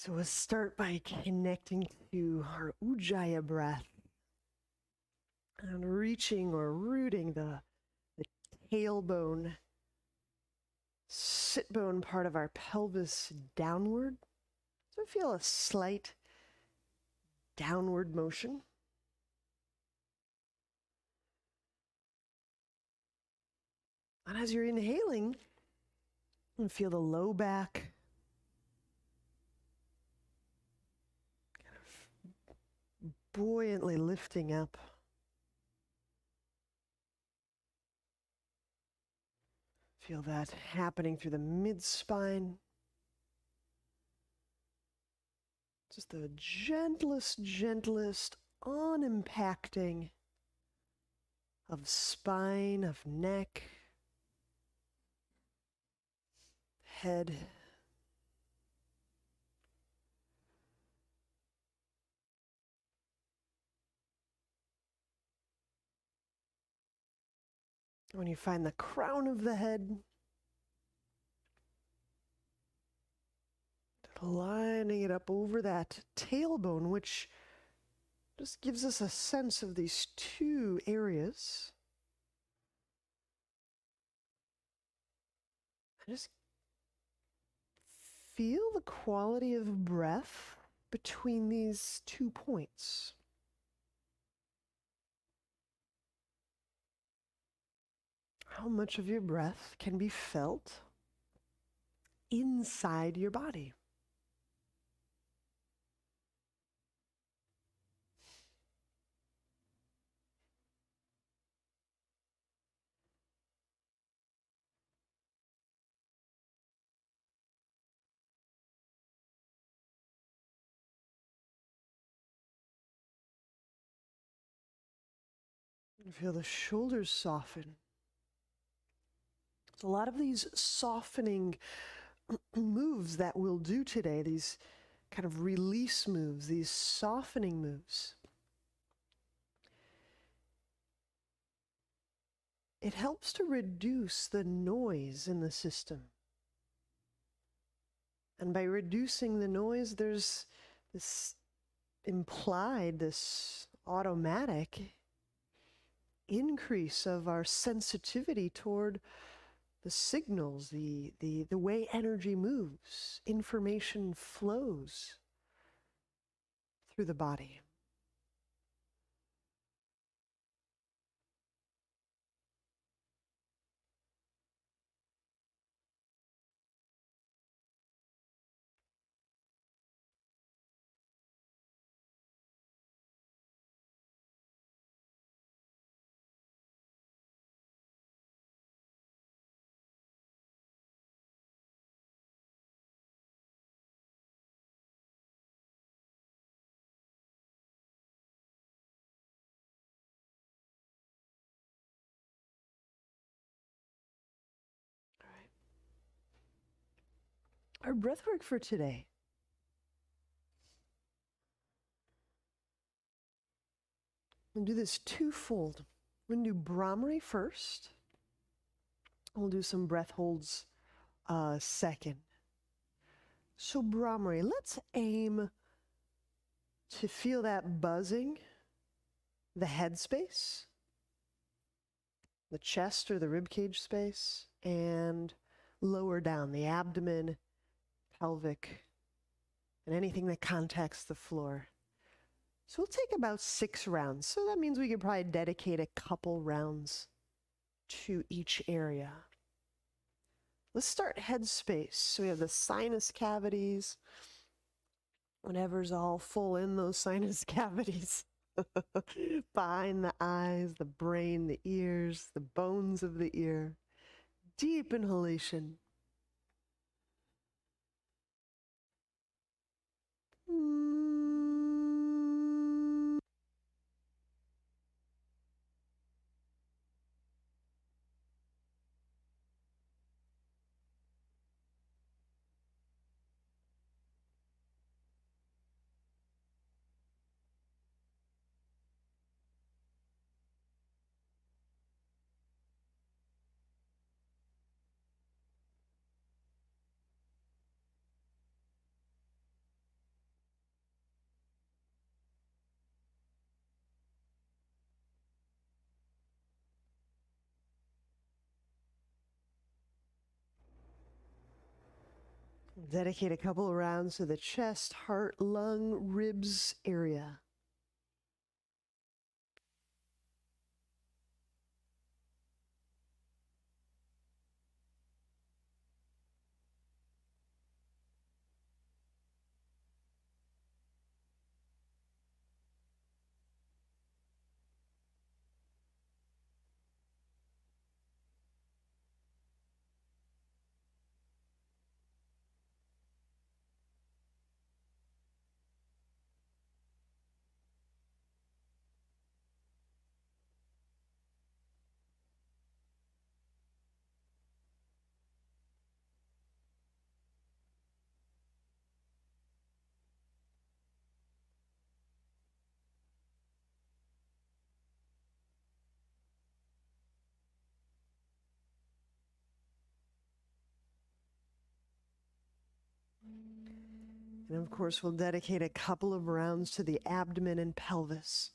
So we'll start by connecting to our Ujjayi breath and reaching or rooting the tailbone, sit bone part of our pelvis downward. So feel a slight downward motion. And as you're inhaling, you feel the low back buoyantly lifting up. Feel that happening through the mid-spine. Just the gentlest unimpacting of spine, of neck, head. When you find the crown of the head, lining it up over that tailbone, which just gives us a sense of these two areas. And just feel the quality of breath between these 2 points. How much of your breath can be felt inside your body? Feel the shoulders soften. So a lot of these softening moves that we'll do today, these kind of release moves, these softening moves, it helps to reduce the noise in the system. And by reducing the noise, there's this implied, this automatic increase of our sensitivity toward the signals, the way energy moves, information flows through the body. Our breath work for today. We'll do this twofold. We're going to do Brahmari first. We'll do some breath holds second. So Brahmari, let's aim to feel that buzzing, the head space, the chest or the rib cage space, and lower down, the abdomen, pelvic, and anything that contacts the floor. So we'll take about 6 rounds. So that means we could probably dedicate a couple rounds to each area. Let's start head space. So we have the sinus cavities, whatever's all full in those sinus cavities. Behind the eyes, the brain, the ears, the bones of the ear. Deep inhalation. Dedicate a couple of rounds to the chest, heart, lung, ribs area. And of course, we'll dedicate a couple of rounds to the abdomen and pelvis.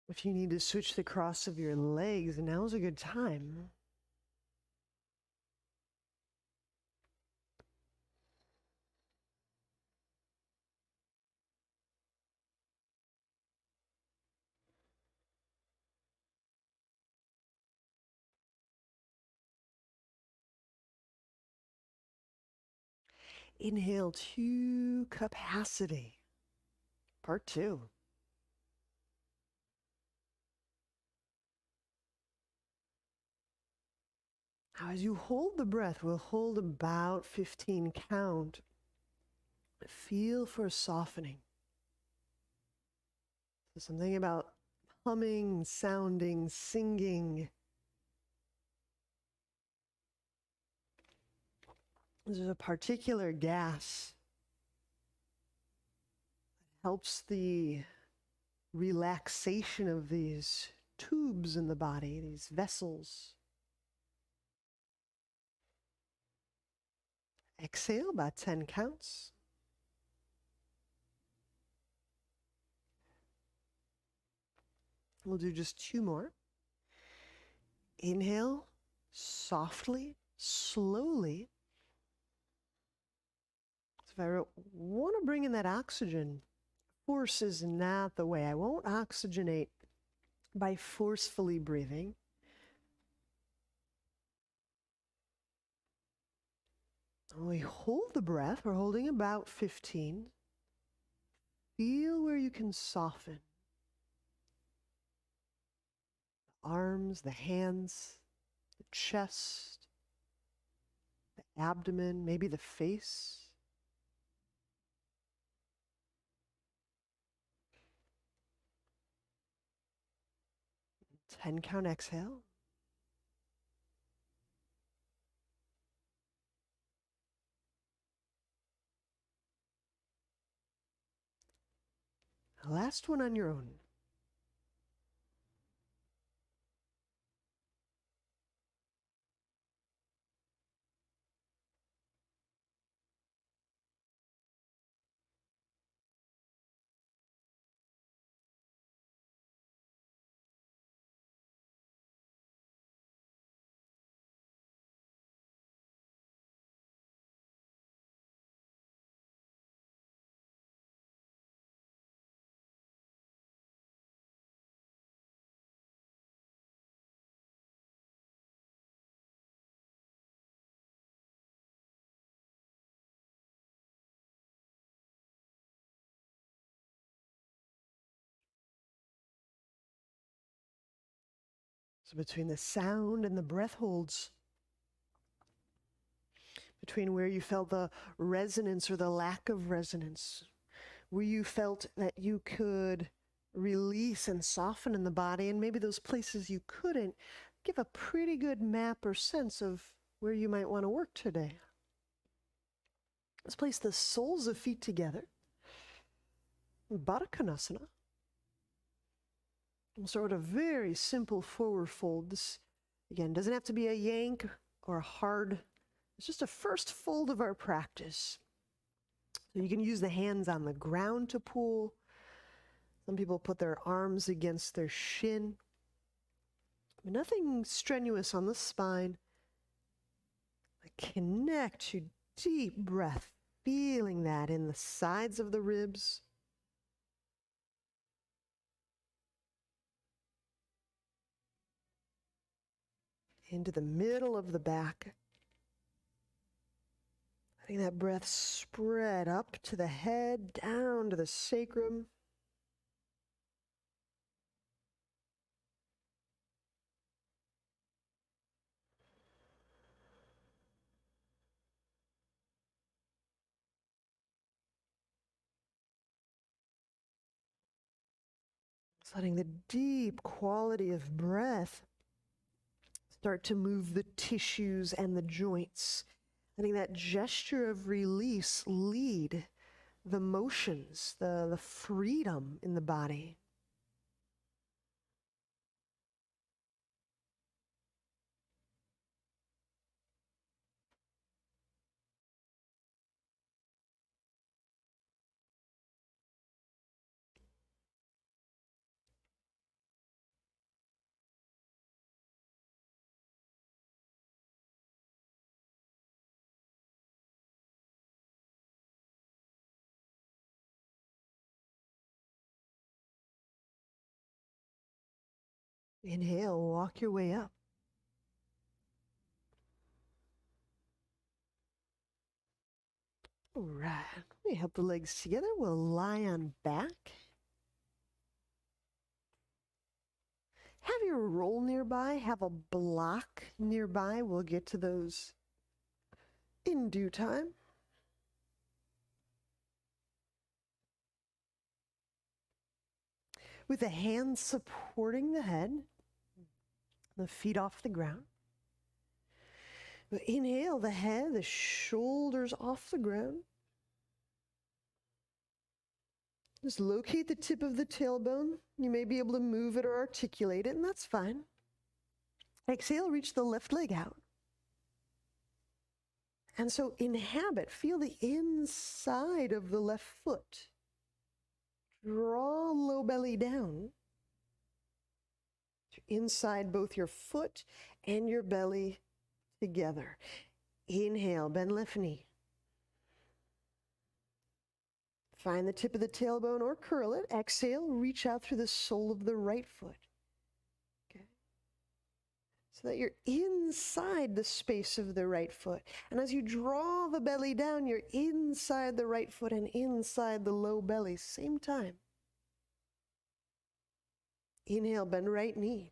If you need to switch the cross of your legs, now's a good time. Inhale to capacity. Part 2. Now, as you hold the breath, we'll hold about 15 count. Feel for softening. So something about humming, sounding, singing. There's a particular gas that helps the relaxation of these tubes in the body, these vessels. Exhale about 10 counts. We'll do just 2 more. Inhale, softly, slowly. So if I want to bring in that oxygen, force is not the way. I won't oxygenate by forcefully breathing. We hold the breath. We're holding about 15. Feel where you can soften. The arms, the hands, the chest, the abdomen, maybe the face. 10 count exhale. Last one on your own. So between the sound and the breath holds, between where you felt the resonance or the lack of resonance, where you felt that you could release and soften in the body, and maybe those places you couldn't, give a pretty good map or sense of where you might want to work today. Let's place the soles of feet together. Barakanasana. We'll start with a very simple forward fold. This, again, doesn't have to be a yank or a hard. It's just a first fold of our practice. So you can use the hands on the ground to pull. Some people put their arms against their shin. Nothing strenuous on the spine. Connect to deep breath, feeling that in the sides of the ribs. Into the middle of the back. Letting that breath spread up to the head, down to the sacrum. Letting the deep quality of breath start to move the tissues and the joints. Letting that gesture of release lead the motions, the freedom in the body. Inhale, walk your way up. All right, let me help the legs together. We'll lie on back. Have your roll nearby, have a block nearby. We'll get to those in due time. With the hands supporting the head, the feet off the ground. Inhale, the head, the shoulders off the ground. Just locate the tip of the tailbone. You may be able to move it or articulate it, and that's fine. Exhale, reach the left leg out. And so inhabit, feel the inside of the left foot. Draw low belly down. Inside both your foot and your belly together. Inhale, bend left knee. Find the tip of the tailbone or curl it. Exhale, reach out through the sole of the right foot. Okay. So that you're inside the space of the right foot. And as you draw the belly down, you're inside the right foot and inside the low belly, same time. Inhale, bend right knee.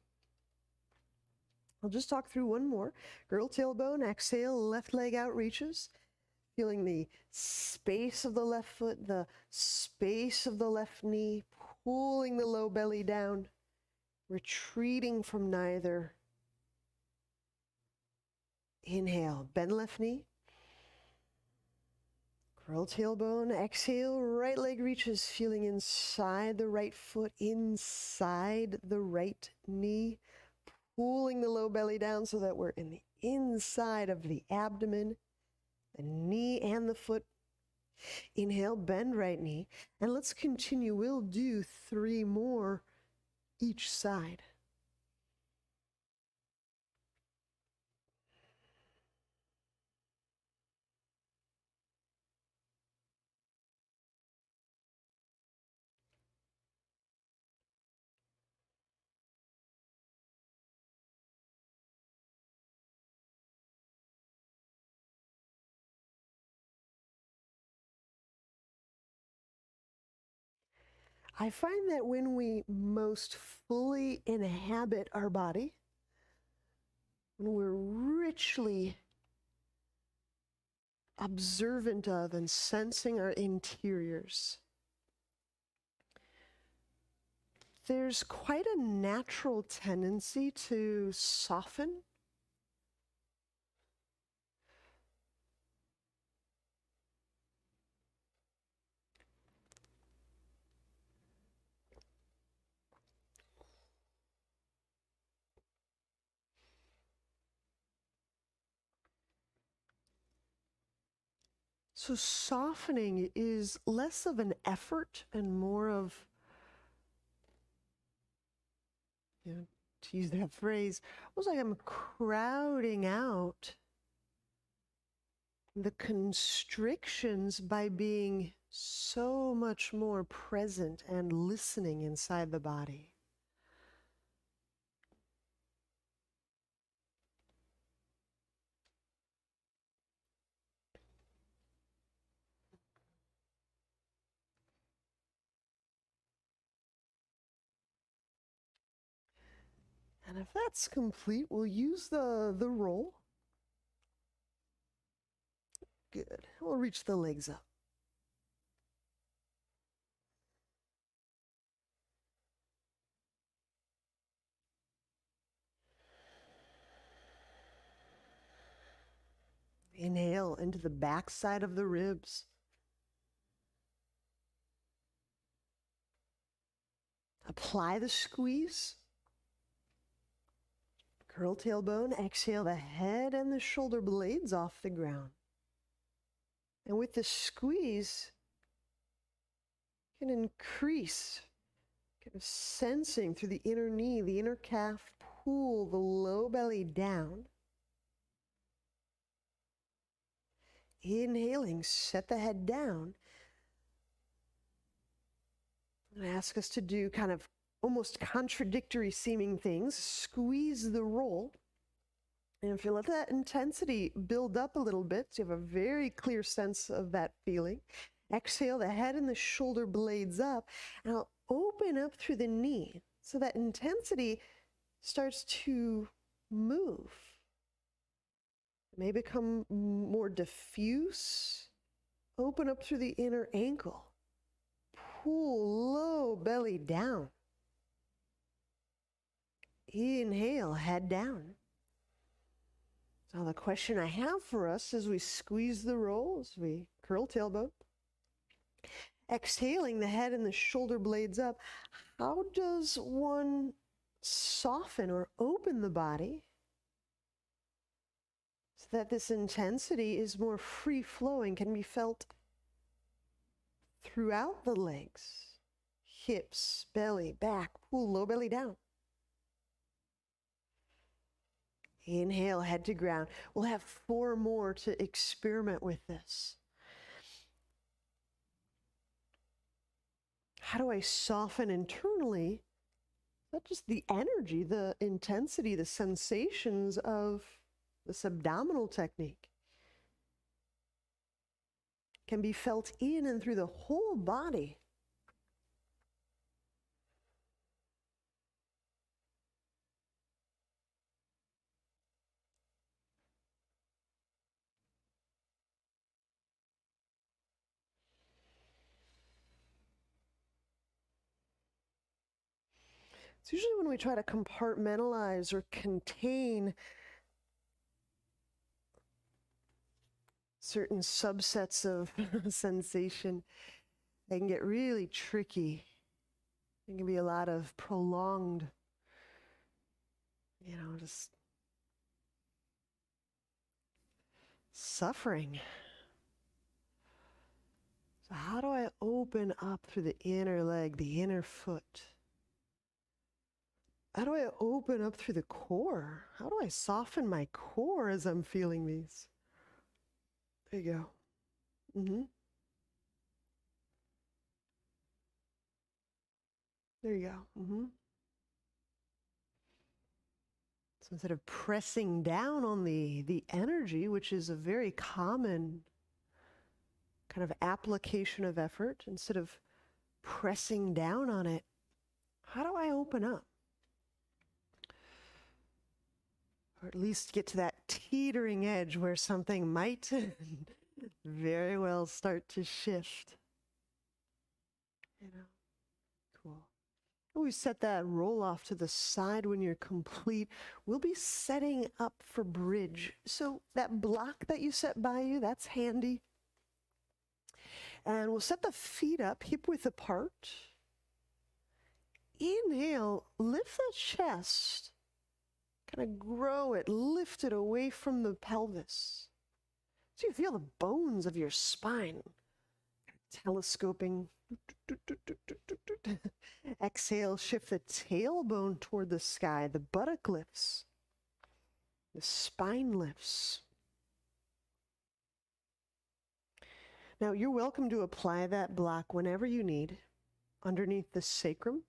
I'll just talk through one more. Girl tailbone, exhale, left leg out reaches. Feeling the space of the left foot, the space of the left knee, pulling the low belly down, retreating from neither. Inhale, bend left knee. Curl tailbone, exhale, right leg reaches, feeling inside the right foot, inside the right knee, pulling the low belly down so that we're in the inside of the abdomen, the knee and the foot. Inhale, bend right knee, and let's continue. We'll do 3 more each side. I find that when we most fully inhabit our body, when we're richly observant of and sensing our interiors, there's quite a natural tendency to soften. So softening is less of an effort and more of, to use that phrase, almost like I'm crowding out the constrictions by being so much more present and listening inside the body. And if that's complete, we'll use the roll. Good. We'll reach the legs up. Inhale into the backside of the ribs. Apply the squeeze. Curl tailbone. Exhale the head and the shoulder blades off the ground. And with the squeeze, you can increase, kind of sensing through the inner knee, the inner calf, pull the low belly down. Inhaling, set the head down. And ask us to do kind of almost contradictory seeming things. Squeeze the roll. And if you let that intensity build up a little bit, so you have a very clear sense of that feeling, exhale the head and the shoulder blades up, and I'll open up through the knee so that intensity starts to move. It may become more diffuse. Open up through the inner ankle. Pull low belly down. Inhale, head down. Now the question I have for us as we squeeze the roll, as we curl tailbone, exhaling the head and the shoulder blades up, how does one soften or open the body so that this intensity is more free-flowing, can be felt throughout the legs, hips, belly, back, pull low belly down. Inhale, head to ground. We'll have 4 more to experiment with this. How do I soften internally? Not just the energy, the intensity, the sensations of this abdominal technique can be felt in and through the whole body. It's usually when we try to compartmentalize or contain certain subsets of sensation, they can get really tricky. There can be a lot of prolonged, just suffering. So how do I open up through the inner leg, the inner foot? How do I open up through the core? How do I soften my core as I'm feeling these? There you go. There you go. So instead of pressing down on the energy, which is a very common kind of application of effort, instead of pressing down on it, how do I open up? or at least get to that teetering edge where something might very well start to shift. You know, cool. We set that roll off to the side when you're complete. We'll be setting up for bridge. So that block that you set by you, that's handy. And we'll set the feet up, hip width apart. Inhale, lift the chest. Kind of grow it, lift it away from the pelvis. So you feel the bones of your spine telescoping. Exhale, shift the tailbone toward the sky. The buttock lifts. The spine lifts. Now, you're welcome to apply that block whenever you need, underneath the sacrum.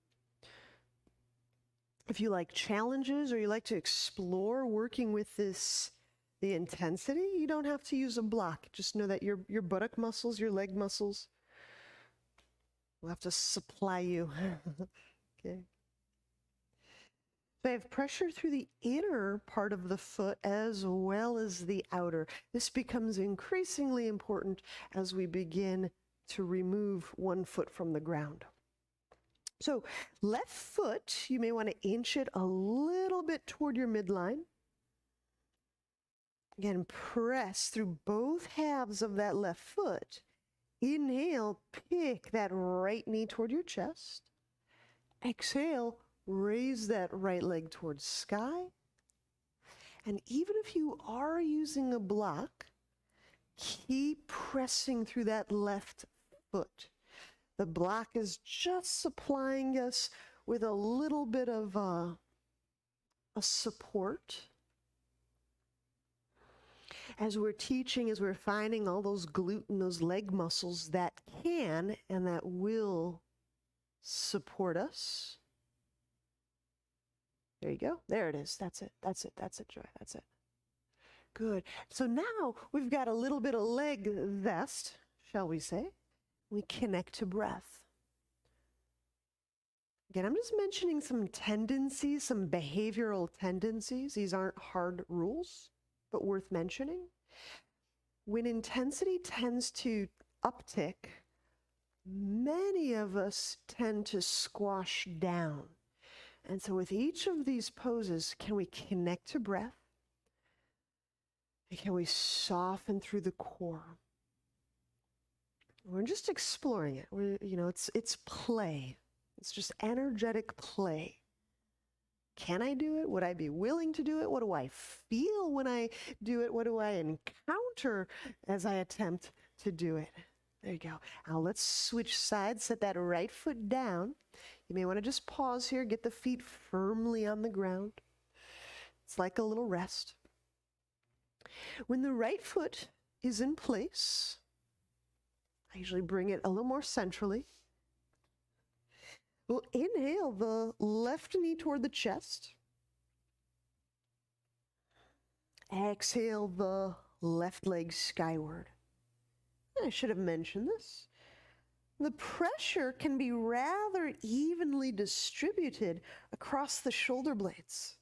If you like challenges or you like to explore working with the intensity, you don't have to use a block. Just know that your buttock muscles, your leg muscles, we'll have to supply you. Okay. So I have pressure through the inner part of the foot as well as the outer. This becomes increasingly important as we begin to remove one foot from the ground. So left foot, you may want to inch it a little bit toward your midline. Again, press through both halves of that left foot. Inhale, pick that right knee toward your chest. Exhale, raise that right leg towards sky. And even if you are using a block, keep pressing through that left foot. The block is just supplying us with a little bit of a support. As we're teaching, as we're finding all those glute and those leg muscles that can and that will support us. There you go. There it is. That's it. That's it. That's it, Joy. That's it. Good. So now we've got a little bit of leg vest, shall we say. We connect to breath. Again, I'm just mentioning some tendencies, some behavioral tendencies. These aren't hard rules, but worth mentioning. When intensity tends to uptick, many of us tend to squash down. And so with each of these poses, can we connect to breath? And can we soften through the core? We're just exploring it. It's play. It's just energetic play. Can I do it? Would I be willing to do it? What do I feel when I do it? What do I encounter as I attempt to do it? There you go. Now let's switch sides. Set that right foot down. You may want to just pause here. Get the feet firmly on the ground. It's like a little rest. When the right foot is in place, I usually bring it a little more centrally. We'll inhale the left knee toward the chest. Exhale the left leg skyward. I should have mentioned this. The pressure can be rather evenly distributed across the shoulder blades.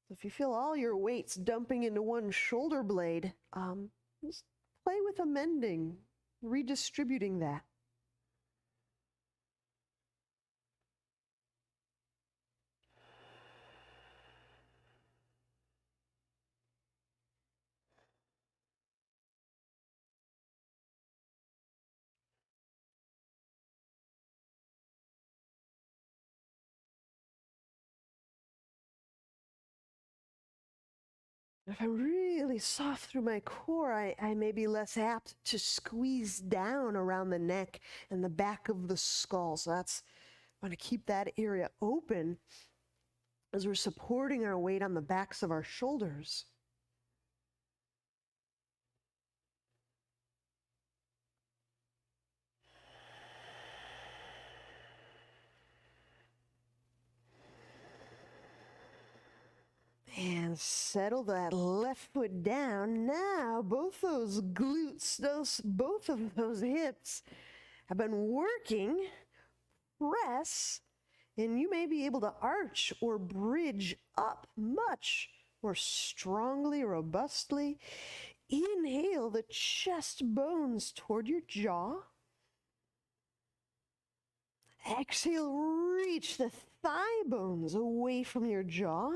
If you feel all your weights dumping into one shoulder blade, just play with amending, redistributing that. If I'm really soft through my core, I may be less apt to squeeze down around the neck and the back of the skull. So I want to keep that area open as we're supporting our weight on the backs of our shoulders. And settle that left foot down. Now, both those glutes, both of those hips have been working. Press And you may be able to arch or bridge up much more strongly, robustly. Inhale the chest bones toward your jaw. Exhale, reach the thigh bones away from your jaw.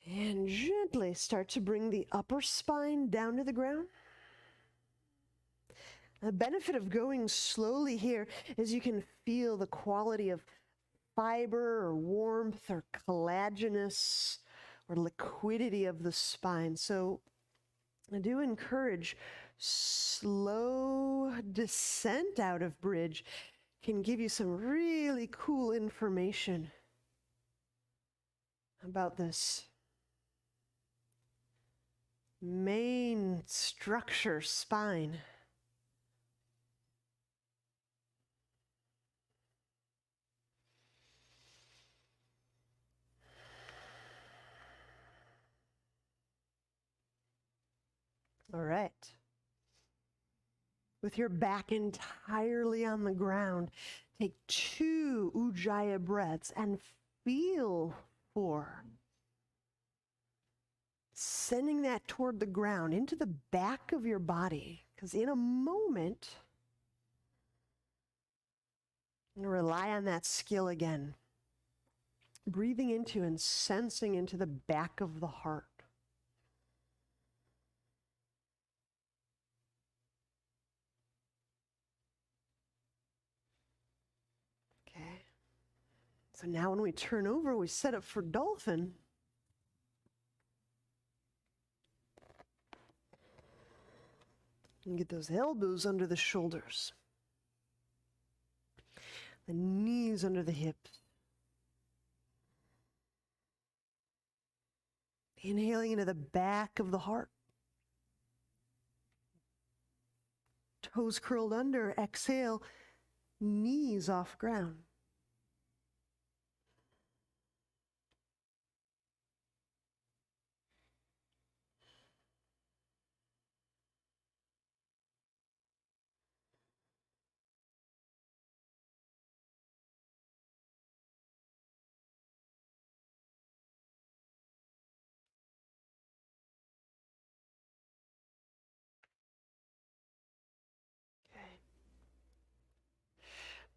And gently start to bring the upper spine down to the ground. The benefit of going slowly here is you can feel the quality of fiber or warmth or collagenous or liquidity of the spine. So I do encourage slow descent out of bridge can give you some really cool information about this main structure, spine. All right. With your back entirely on the ground, take 2 Ujjayi breaths and feel for sending that toward the ground, into the back of your body. Because in a moment, I'm going to rely on that skill again. Breathing into and sensing into the back of the heart. Okay. So now when we turn over, we set up for Dolphin. And get those elbows under the shoulders. The knees under the hips. Inhaling into the back of the heart. Toes curled under. Exhale, knees off ground.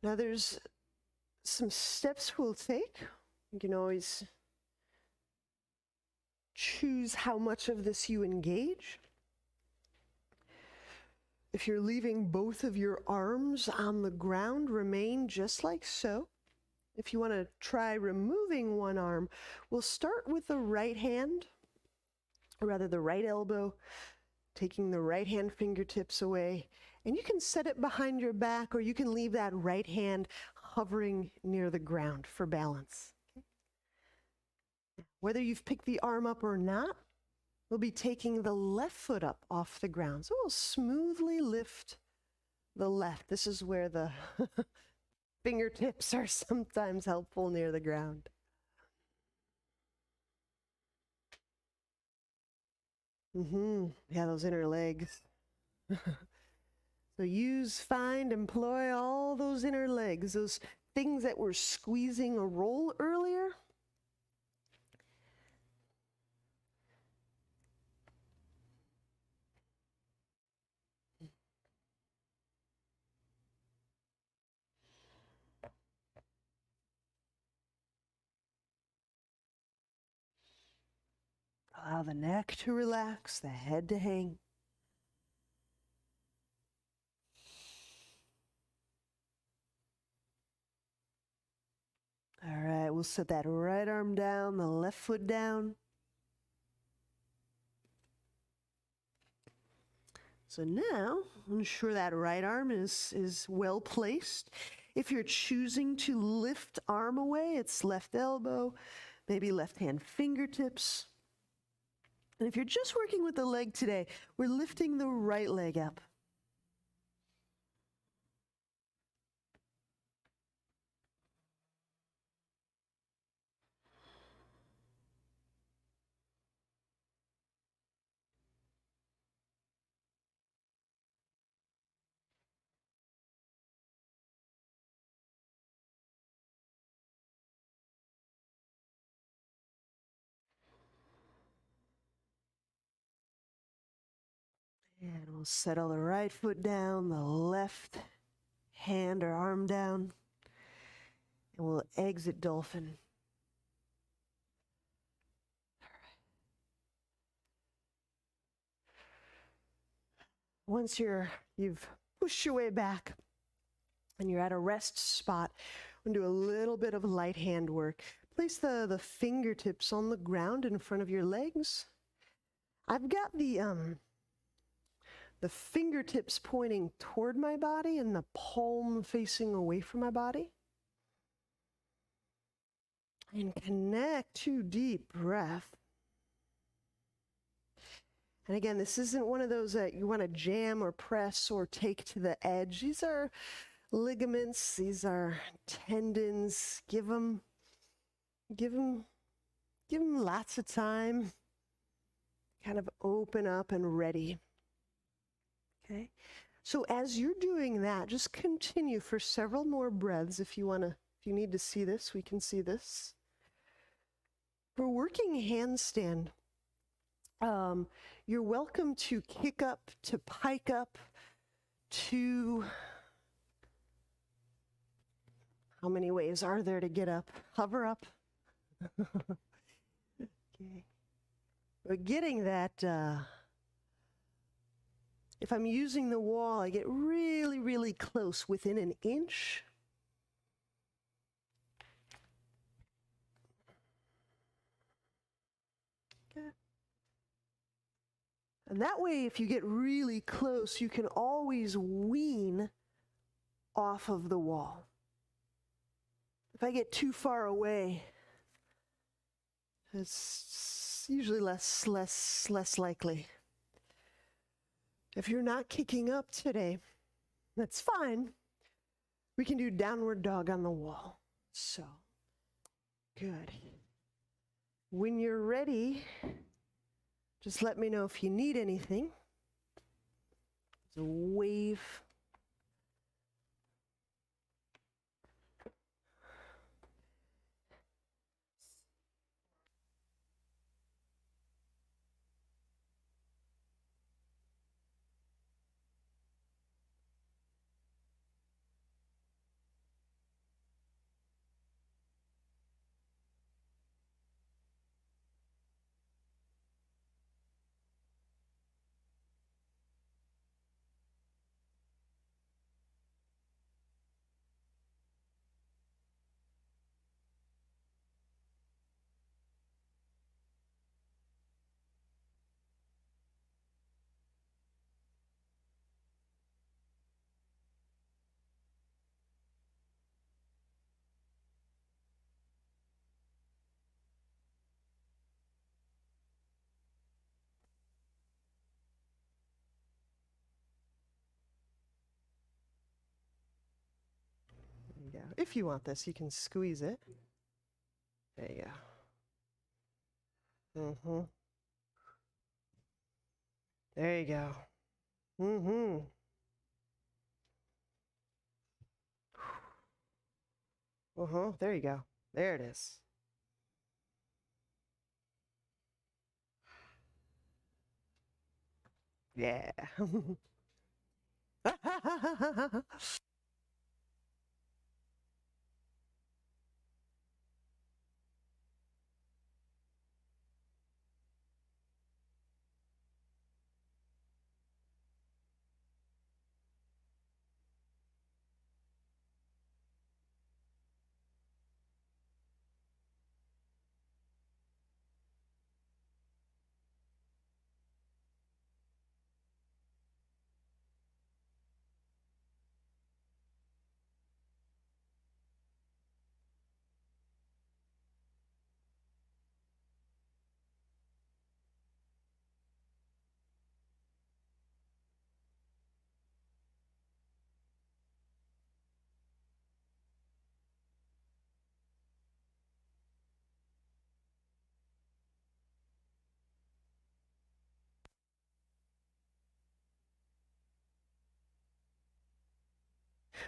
Now there's some steps we'll take. You can always choose how much of this you engage. If you're leaving both of your arms on the ground, remain just like so. If you want to try removing one arm, we'll start with the right hand, or rather the right elbow, taking the right hand fingertips away. And you can set it behind your back, or you can leave that right hand hovering near the ground for balance. Okay? Whether you've picked the arm up or not, we'll be taking the left foot up off the ground. So we'll smoothly lift the left. This is where the fingertips are sometimes helpful near the ground. Yeah, those inner legs. So use, find, employ all those inner legs, those things that were squeezing a roll earlier. Allow the neck to relax, the head to hang. All right, we'll set that right arm down, the left foot down. So now, ensure that right arm is well placed. If you're choosing to lift arm away, it's left elbow, maybe left hand fingertips. And if you're just working with the leg today, we're lifting the right leg up. And we'll settle the right foot down, the left hand or arm down, and we'll exit Dolphin. Once you've pushed your way back and you're at a rest spot, we'll do a little bit of light hand work. Place the fingertips on the ground in front of your legs. I've got the fingertips pointing toward my body and the palm facing away from my body. And connect to deep breath. And again, this isn't one of those that you want to jam or press or take to the edge. These are ligaments. These are tendons. Give them lots of time. Kind of open up and ready. Okay. So as you're doing that, just continue for several more breaths. If you need to see this, we can see this. For working handstand, you're welcome to kick up, to pike up, to, how many ways are there to get up? Hover up. Okay. But getting that, if I'm using the wall, I get really, really close, within an inch. Okay. And that way, if you get really close, you can always wean off of the wall. If I get too far away, it's usually less likely. If you're not kicking up today, that's fine. We can do downward dog on the wall. So, good. When you're ready, just let me know if you need anything. There's a wave. Yeah, if you want this, you can squeeze it. There you go. There you go. There you go. There it is. Yeah.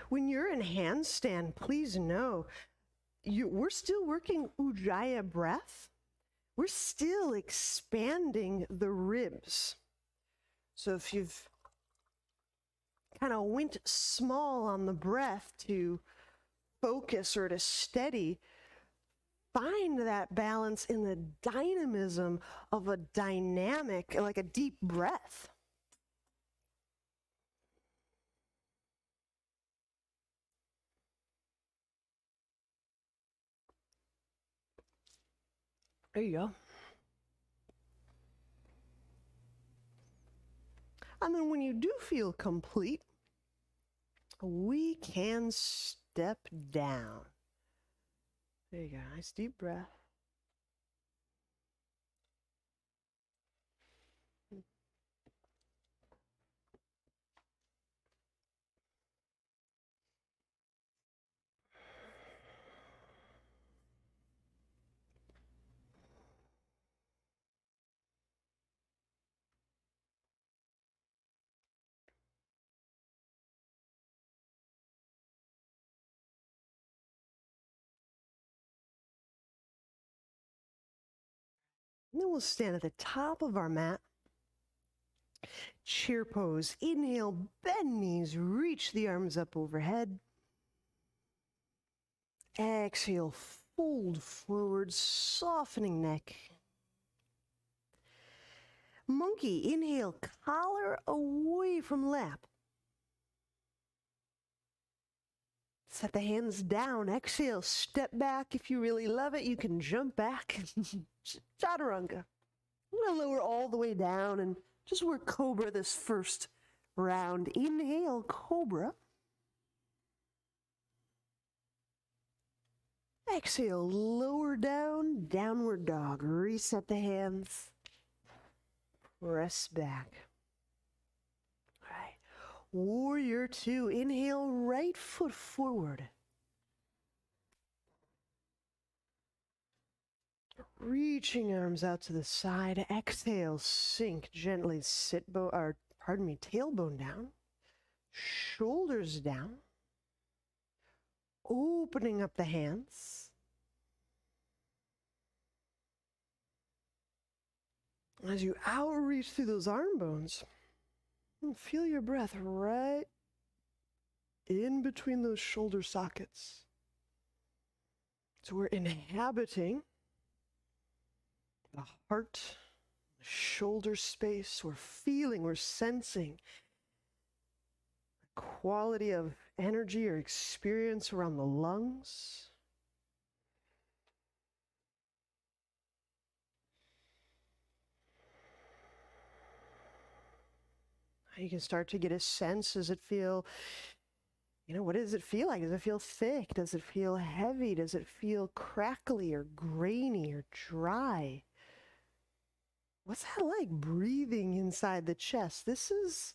When you're in handstand, please know, we're still working Ujjayi breath. We're still expanding the ribs. So if you've kind of went small on the breath to focus or to steady, find that balance in the dynamism of a dynamic, like a deep breath. There you go. And then when you do feel complete, we can step down. There you go. Nice deep breath. And then we'll stand at the top of our mat. Chair pose. Inhale, bend knees, reach the arms up overhead. Exhale, fold forward, softening neck. Monkey, inhale, collar away from lap. Set the hands down. Exhale, step back. If you really love it, you can jump back. Chaturanga. I'm going to lower all the way down and just work Cobra this first round. Inhale, Cobra. Exhale, lower down, downward dog. Reset the hands. Press back. All right. Warrior two. Inhale, right foot forward. Reaching arms out to the side. Exhale, sink gently. Tailbone down. Shoulders down. Opening up the hands. As you outreach through those arm bones, feel your breath right in between those shoulder sockets. So we're inhabiting the heart, the shoulder space. We're feeling, we're sensing the quality of energy or experience around the lungs. You can start to get a sense. Does it feel, what does it feel like? Does it feel thick? Does it feel heavy? Does it feel crackly or grainy or dry? What's that like, breathing inside the chest? This is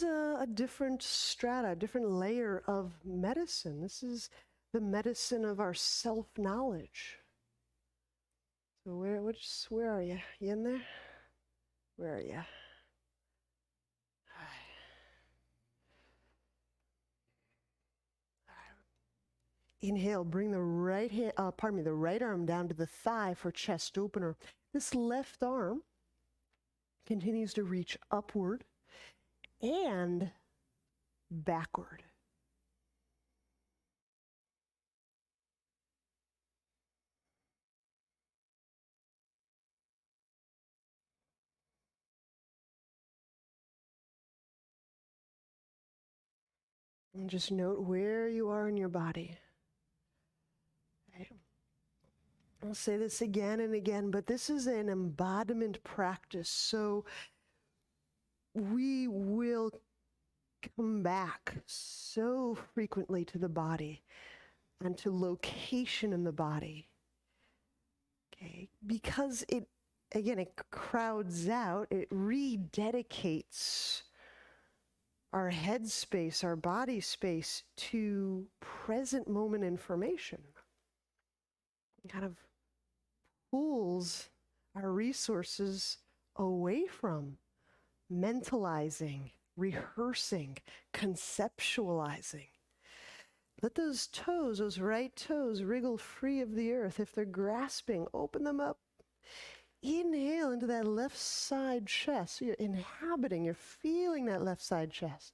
a different strata, a different layer of medicine. This is the medicine of our self-knowledge. So where are you? You in there? Where are you? Inhale, bring the right arm down to the thigh for chest opener. This left arm continues to reach upward and backward. And just note where you are in your body. Okay. I'll say this again and again, but this is an embodiment practice. So we will come back so frequently to the body and to location in the body. Okay, because it crowds out, it rededicates our head space, our body space to present moment information. It kind of pulls our resources away from mentalizing, rehearsing, conceptualizing. Let those toes, those right toes, wriggle free of the earth. If they're grasping, open them up. Inhale into that left side chest. So you're inhabiting, you're feeling that left side chest.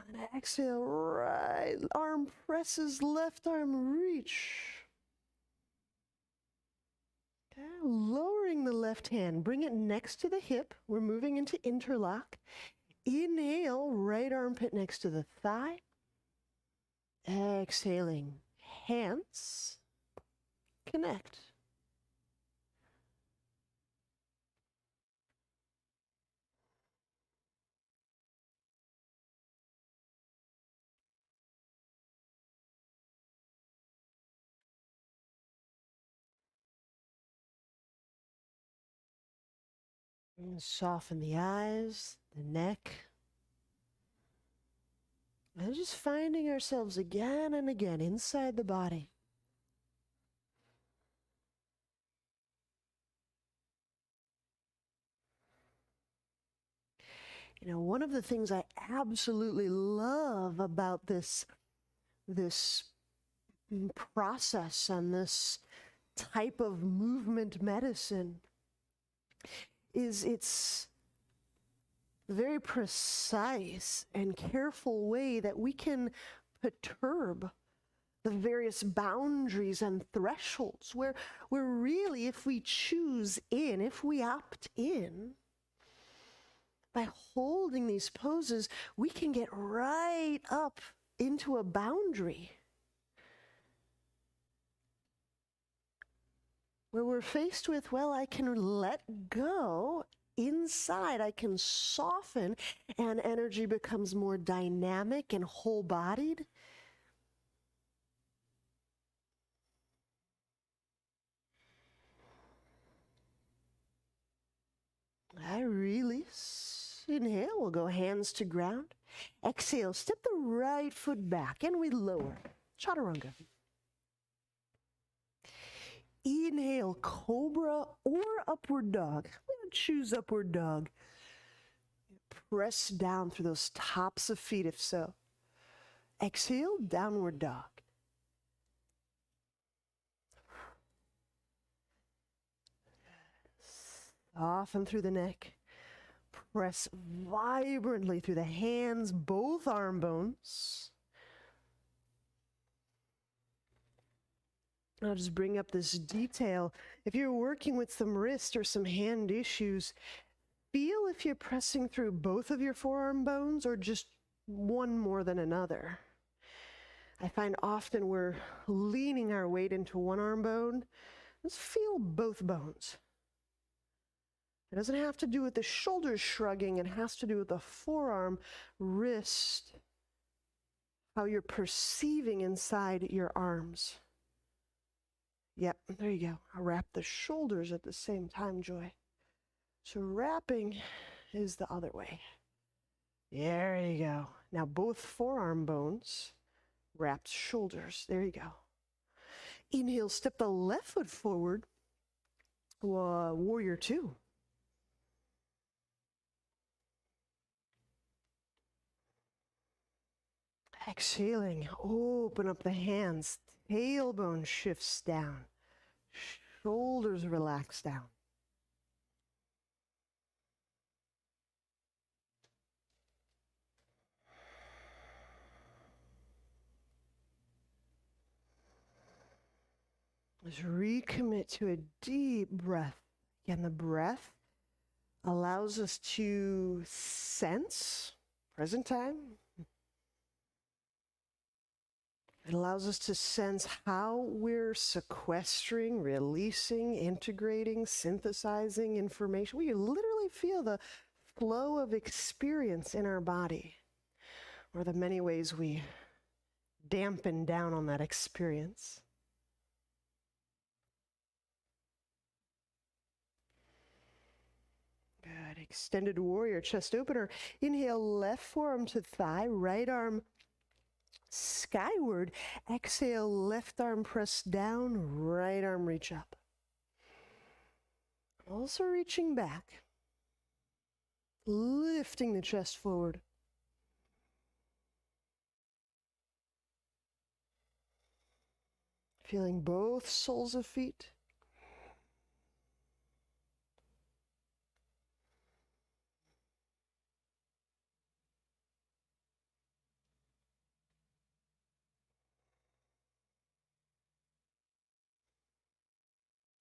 And exhale, right arm presses, left arm reach. Okay, lowering the left hand, bring it next to the hip. We're moving into interlock. Inhale, right armpit next to the thigh. Exhaling, hands connect. And soften the eyes, the neck. And just finding ourselves again and again inside the body. You know, one of the things I absolutely love about this process and this type of movement medicine is it's very precise and careful way that we can perturb the various boundaries and thresholds where really, if we choose in, if we opt in, by holding these poses, we can get right up into a boundary where we're faced with, well, I can let go. Inside, I can soften, and energy becomes more dynamic and whole-bodied. I release. Inhale, we'll go hands to ground. Exhale, step the right foot back, and we lower. Chaturanga. Inhale, cobra or upward dog. I'm going to choose upward dog. Press down through those tops of feet if so. Exhale, downward dog. Soften through the neck. Press vibrantly through the hands, both arm bones. I'll just bring up this detail. If you're working with some wrist or some hand issues, feel if you're pressing through both of your forearm bones or just one more than another. I find often we're leaning our weight into one arm bone. Let's feel both bones. It doesn't have to do with the shoulders shrugging. It has to do with the forearm, wrist, how you're perceiving inside your arms. Yep, there you go. I'll wrap the shoulders at the same time, Joy. So wrapping is the other way. There you go. Now both forearm bones, wrapped shoulders. There you go. Inhale, step the left foot forward. Warrior two. Exhaling, open up the hands. Tailbone shifts down. Shoulders relax down. Let's recommit to a deep breath. Again, the breath allows us to sense present time. It allows us to sense how we're sequestering, releasing, integrating, synthesizing information. We literally feel the flow of experience in our body, or the many ways we dampen down on that experience. Good. Extended warrior, chest opener. Inhale, left forearm to thigh, right arm skyward. Exhale, left arm press down, right arm reach up. Also reaching back. Lifting the chest forward. Feeling both soles of feet.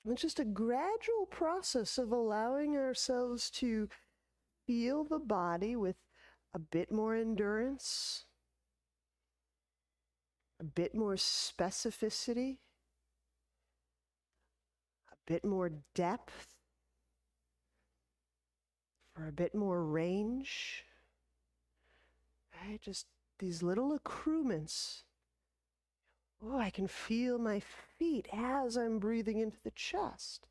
It's just a gradual process of allowing ourselves to feel the body with a bit more endurance, a bit more specificity, a bit more depth, for a bit more range. Right? Just these little accoutrements. Oh, I can feel my feet as I'm breathing into the chest.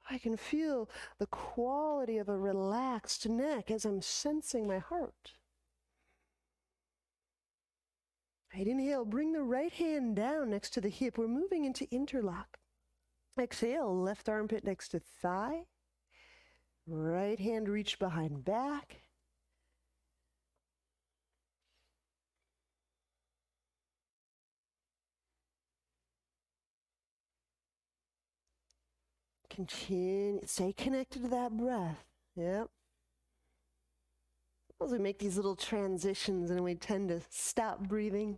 I can feel the quality of a relaxed neck as I'm sensing my heart. Right, inhale, bring the right hand down next to the hip. We're moving into interlock. Exhale, left armpit next to thigh. Right hand reach behind back. Continue, stay connected to that breath. Yep. As we make these little transitions and we tend to stop breathing.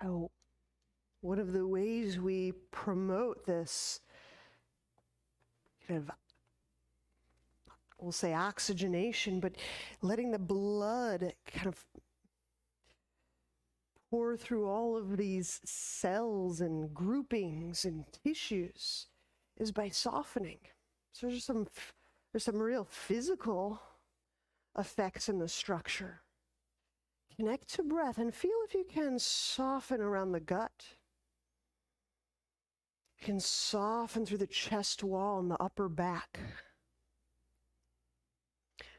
Oh, one of the ways we promote this kind of, we'll say oxygenation, but letting the blood kind of pour through all of these cells and groupings and tissues is by softening. So there's some real physical effects in the structure. Connect to breath and feel if you can soften around the gut. You can soften through the chest wall and the upper back.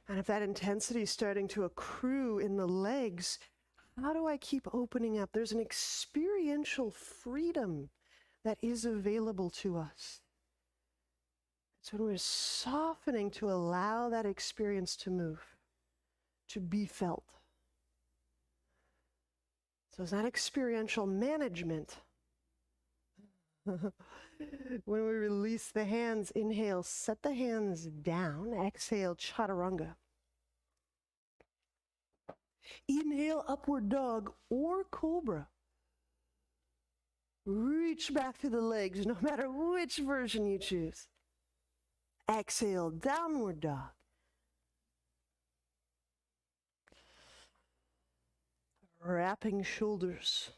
And if that intensity is starting to accrue in the legs, how do I keep opening up? There's an experiential freedom that is available to us. It's when we're softening to allow that experience to move, to be felt. So it's not experiential management. When we release the hands, inhale, set the hands down. Exhale, Chaturanga. Inhale, upward dog or cobra. Reach back through the legs, no matter which version you choose. Exhale, downward dog. Wrapping shoulders.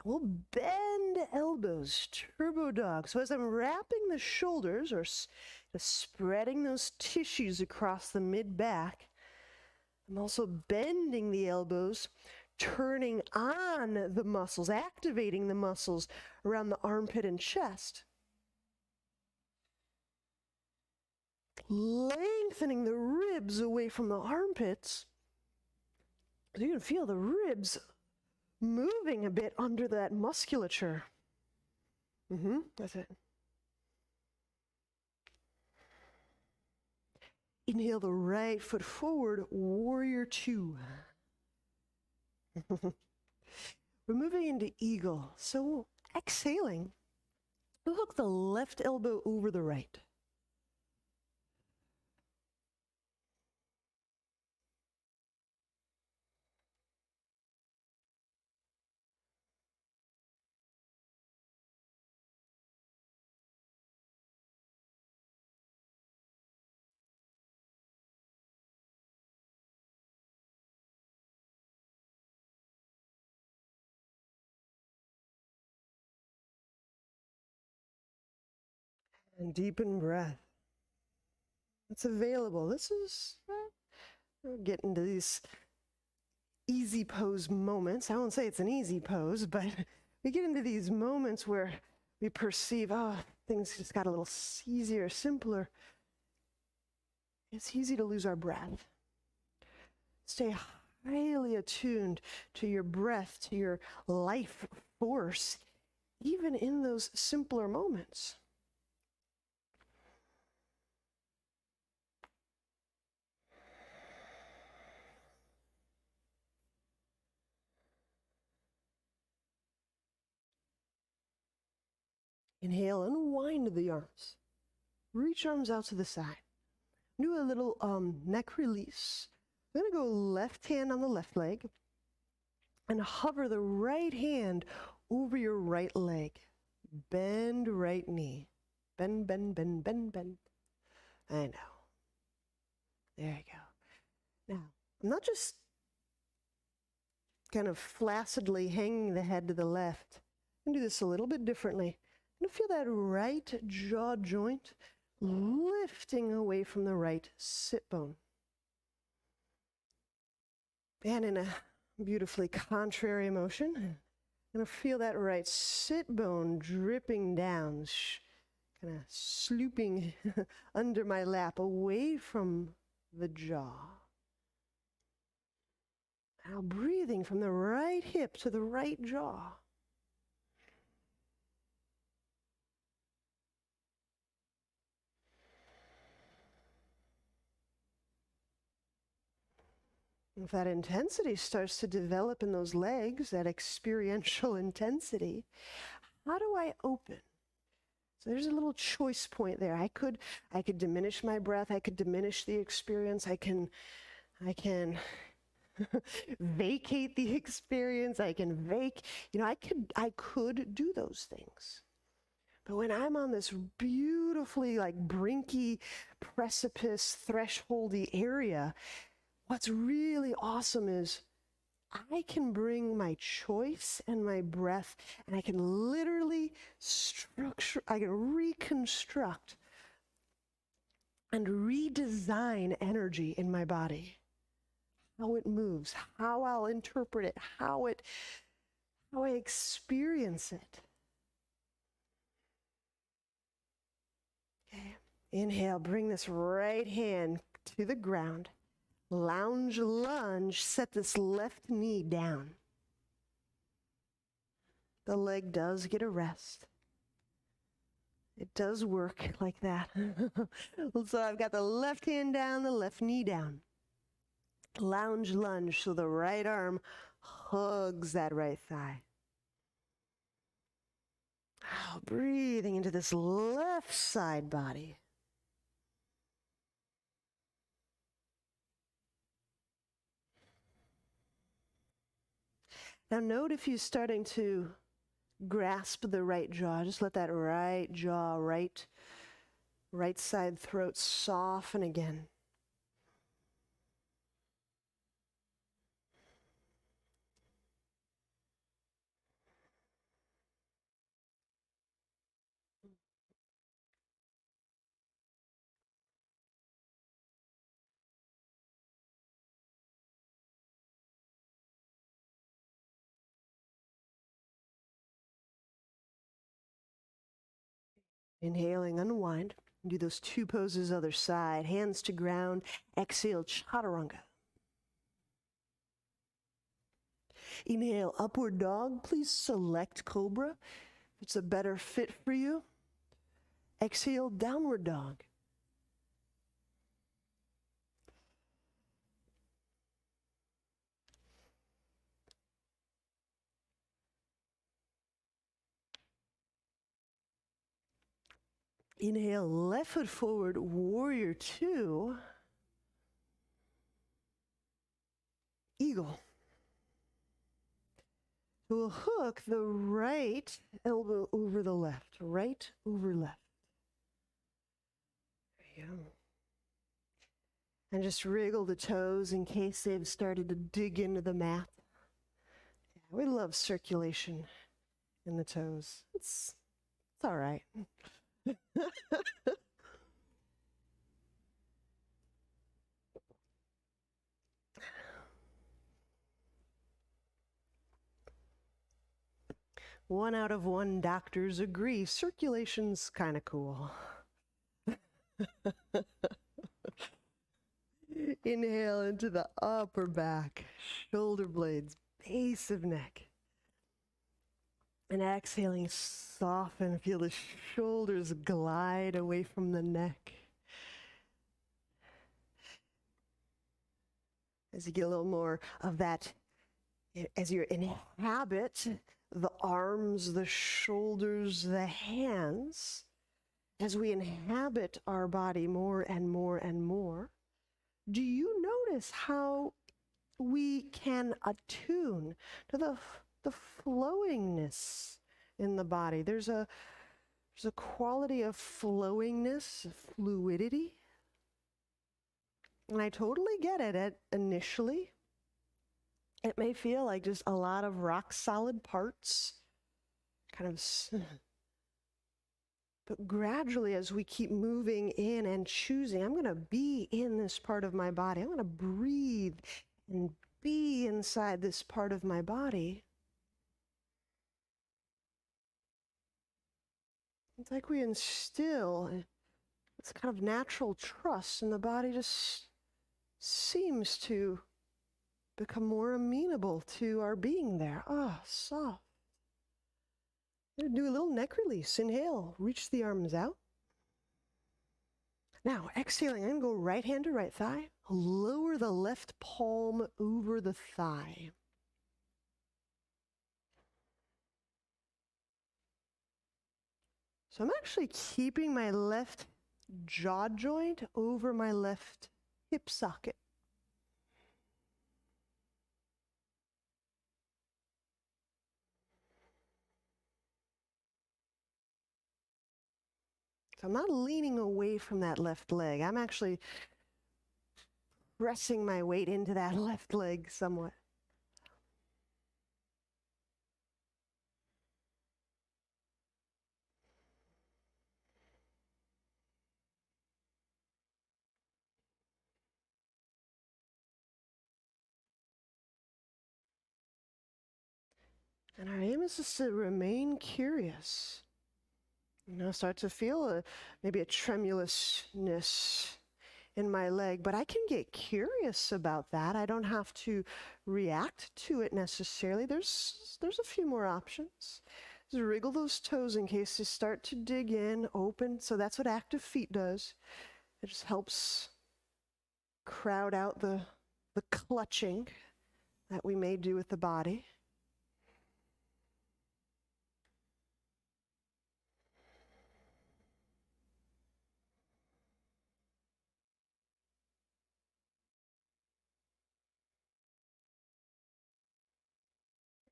We'll bend elbows, turbo dog. So as I'm wrapping the shoulders or spreading those tissues across the mid-back, I'm also bending the elbows, turning on the muscles, activating the muscles around the armpit and chest. Lengthening the ribs away from the armpits. So you can feel the ribs moving a bit under that musculature. That's it. Inhale the right foot forward, warrior two. We're moving into eagle. So exhaling, we'll hook the left elbow over the right. And deepen breath. It's available. This is, we're getting to these easy pose moments. I won't say it's an easy pose, but we get into these moments where we perceive, things just got a little easier, simpler. It's easy to lose our breath. Stay highly attuned to your breath, to your life force even in those simpler moments. Inhale, unwind the arms. Reach arms out to the side. Do a little neck release. I'm going to go left hand on the left leg and hover the right hand over your right leg. Bend right knee. Bend, bend, bend, bend, bend. I know. There you go. Now, I'm not just kind of flaccidly hanging the head to the left. I'm going to do this a little bit differently. I'm going to feel that right jaw joint lifting away from the right sit bone. And in a beautifully contrary motion, I'm going to feel that right sit bone dripping down, kind of slooping under my lap, away from the jaw. Now breathing from the right hip to the right jaw. If that intensity starts to develop in those legs, that experiential intensity, how do I open? So there's a little choice point there. I could diminish my breath. I could diminish the experience. I can vacate the experience. I could do those things. But when I'm on this beautifully like brinky, precipice, thresholdy area, what's really awesome is I can bring my choice and my breath, and I can literally reconstruct and redesign energy in my body. How it moves, how I'll interpret it, how I experience it. Okay. Inhale, bring this right hand to the ground. Lounge, lunge, set this left knee down. The leg does get a rest. It does work like that. So I've got the left hand down, the left knee down. Lounge, lunge, so the right arm hugs that right thigh. Oh, breathing into this left side body. Now note if you're starting to grasp the right jaw, just let that right jaw, right side throat soften again. Inhaling, unwind. Do those two poses other side. Hands to ground. Exhale, Chaturanga. Inhale, upward dog. Please select Cobra if it's a better fit for you. Exhale, downward dog. Inhale, left foot forward, warrior two. Eagle. We'll hook the right elbow over the left, right over left. There you go. And just wriggle the toes in case they've started to dig into the mat. Yeah, we love circulation in the toes. It's all right. One out of one doctors agree circulation's kind of cool. Inhale into the upper back, shoulder blades, base of neck. And exhaling, soften. Feel the shoulders glide away from the neck. As you get a little more of that, as you inhabit the arms, the shoulders, the hands, as we inhabit our body more and more and more, do you notice how we can attune to the flowingness in the body? There's a quality of flowingness, fluidity. And I totally get it initially. It may feel like just a lot of rock solid parts, kind of, but gradually as we keep moving in and choosing, I'm going to be in this part of my body. I'm going to breathe and be inside this part of my body. It's like we instill this kind of natural trust, and the body just seems to become more amenable to our being there. Soft. Do a little neck release. Inhale, reach the arms out. Now, exhaling, I'm going to go right hand to right thigh. Lower the left palm over the thigh. So I'm actually keeping my left jaw joint over my left hip socket. So I'm not leaning away from that left leg. I'm actually pressing my weight into that left leg somewhat. And our aim is just to remain curious. Start to feel maybe a tremulousness in my leg, but I can get curious about that. I don't have to react to it necessarily. There's a few more options. Just wriggle those toes in case you start to dig in, open. So that's what active feet does. It just helps crowd out the clutching that we may do with the body.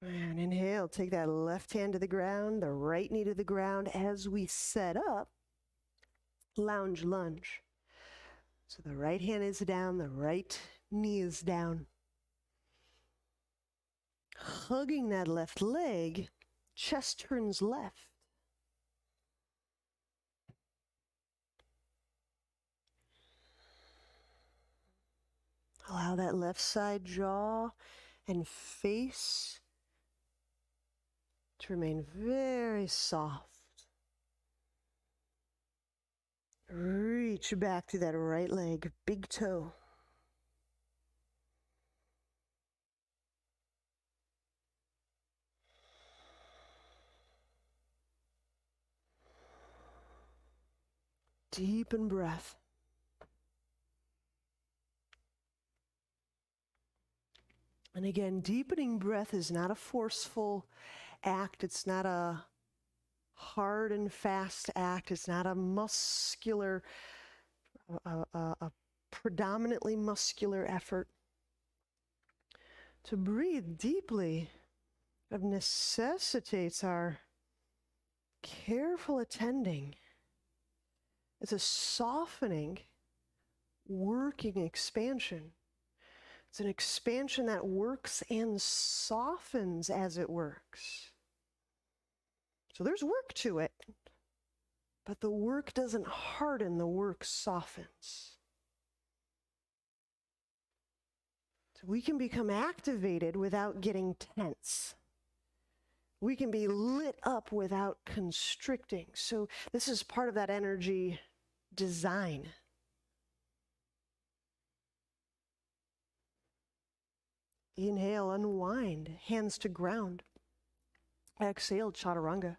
And inhale, take that left hand to the ground, the right knee to the ground as we set up lounge lunge. So the right hand is down, the right knee is down. Hugging that left leg, chest turns left. Allow that left side jaw and face to remain very soft. Reach back to that right leg, big toe. Deepen breath. And again, deepening breath is not a forceful act. It's not a hard and fast act. It's not a muscular, a predominantly muscular effort. To breathe deeply necessitates our careful attending. It's a softening, working expansion. It's an expansion that works and softens as it works. So there's work to it, but the work doesn't harden, the work softens. So we can become activated without getting tense. We can be lit up without constricting. So this is part of that energy design. Inhale, unwind, hands to ground. Exhale, Chaturanga.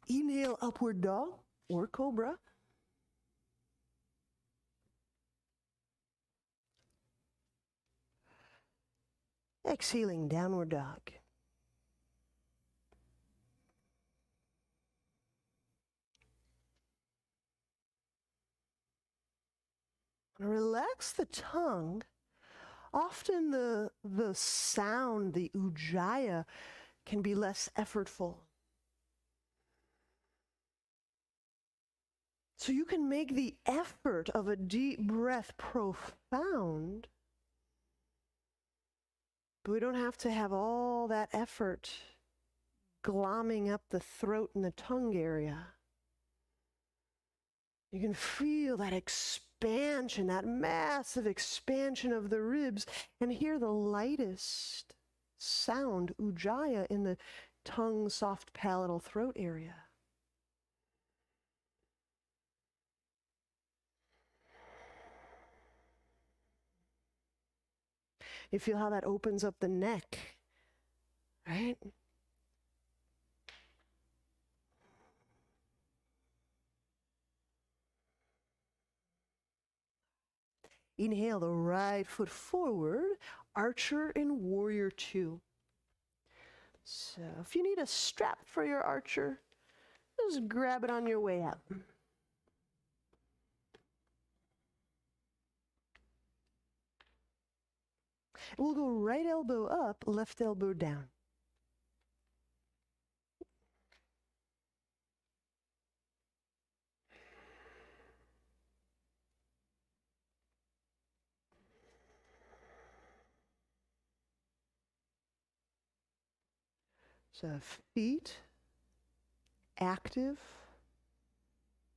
Inhale, upward dog or cobra. Exhaling, downward dog. Relax the tongue. Often the sound, the ujjayi, can be less effortful. So you can make the effort of a deep breath profound, but we don't have to have all that effort glomming up the throat and the tongue area. You can feel that expansion, that massive expansion of the ribs, and hear the lightest sound, ujjayi, in the tongue, soft palatal throat area. You feel how that opens up the neck, right? Inhale the right foot forward, archer in warrior two. So if you need a strap for your archer, just grab it on your way up. We'll go right elbow up, left elbow down. So feet active,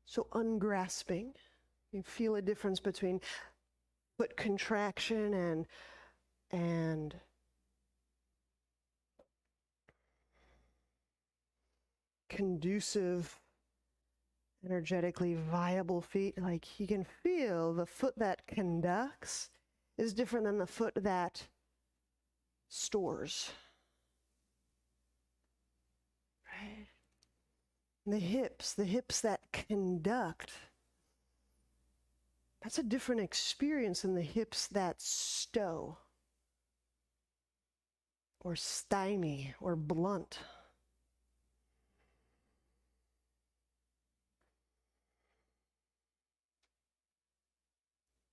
so ungrasping. You feel a difference between foot contraction and conducive, energetically viable feet. Like you can feel the foot that conducts is different than the foot that stores. Right? And the hips that conduct, that's a different experience than the hips that stow or stymie or blunt.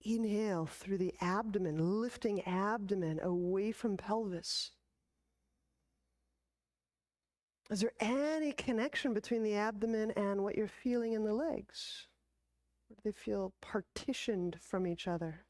Inhale through the abdomen, lifting abdomen away from pelvis. Is there any connection between the abdomen and what you're feeling in the legs? Or do they feel partitioned from each other?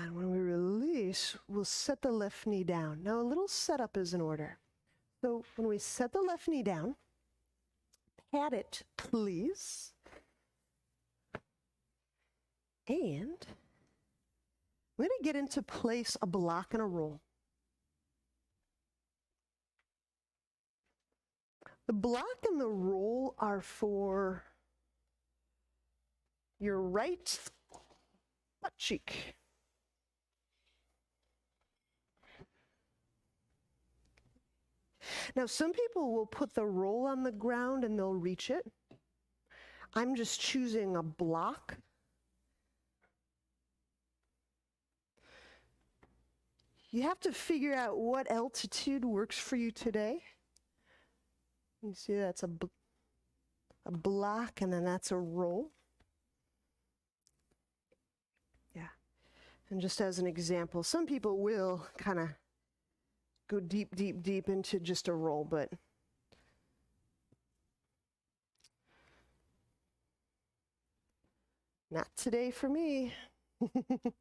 And when we release, we'll set the left knee down. Now a little setup is in order. So when we set the left knee down, pat it, please. And we're going to get into place a block and a roll. The block and the roll are for your right butt cheek. Now, some people will put the roll on the ground and they'll reach it. I'm just choosing a block. You have to figure out what altitude works for you today. You see that's a block, and then that's a roll. Yeah. And just as an example, some people will kind of go deep, deep, deep into just a roll, but not today for me. Okay.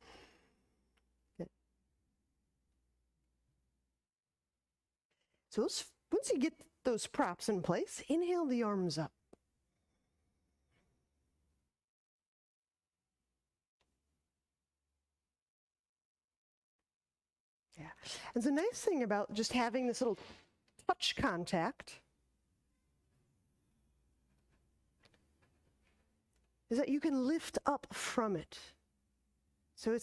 So once you get those props in place, inhale the arms up. Yeah. And the nice thing about just having this little touch contact is that you can lift up from it. So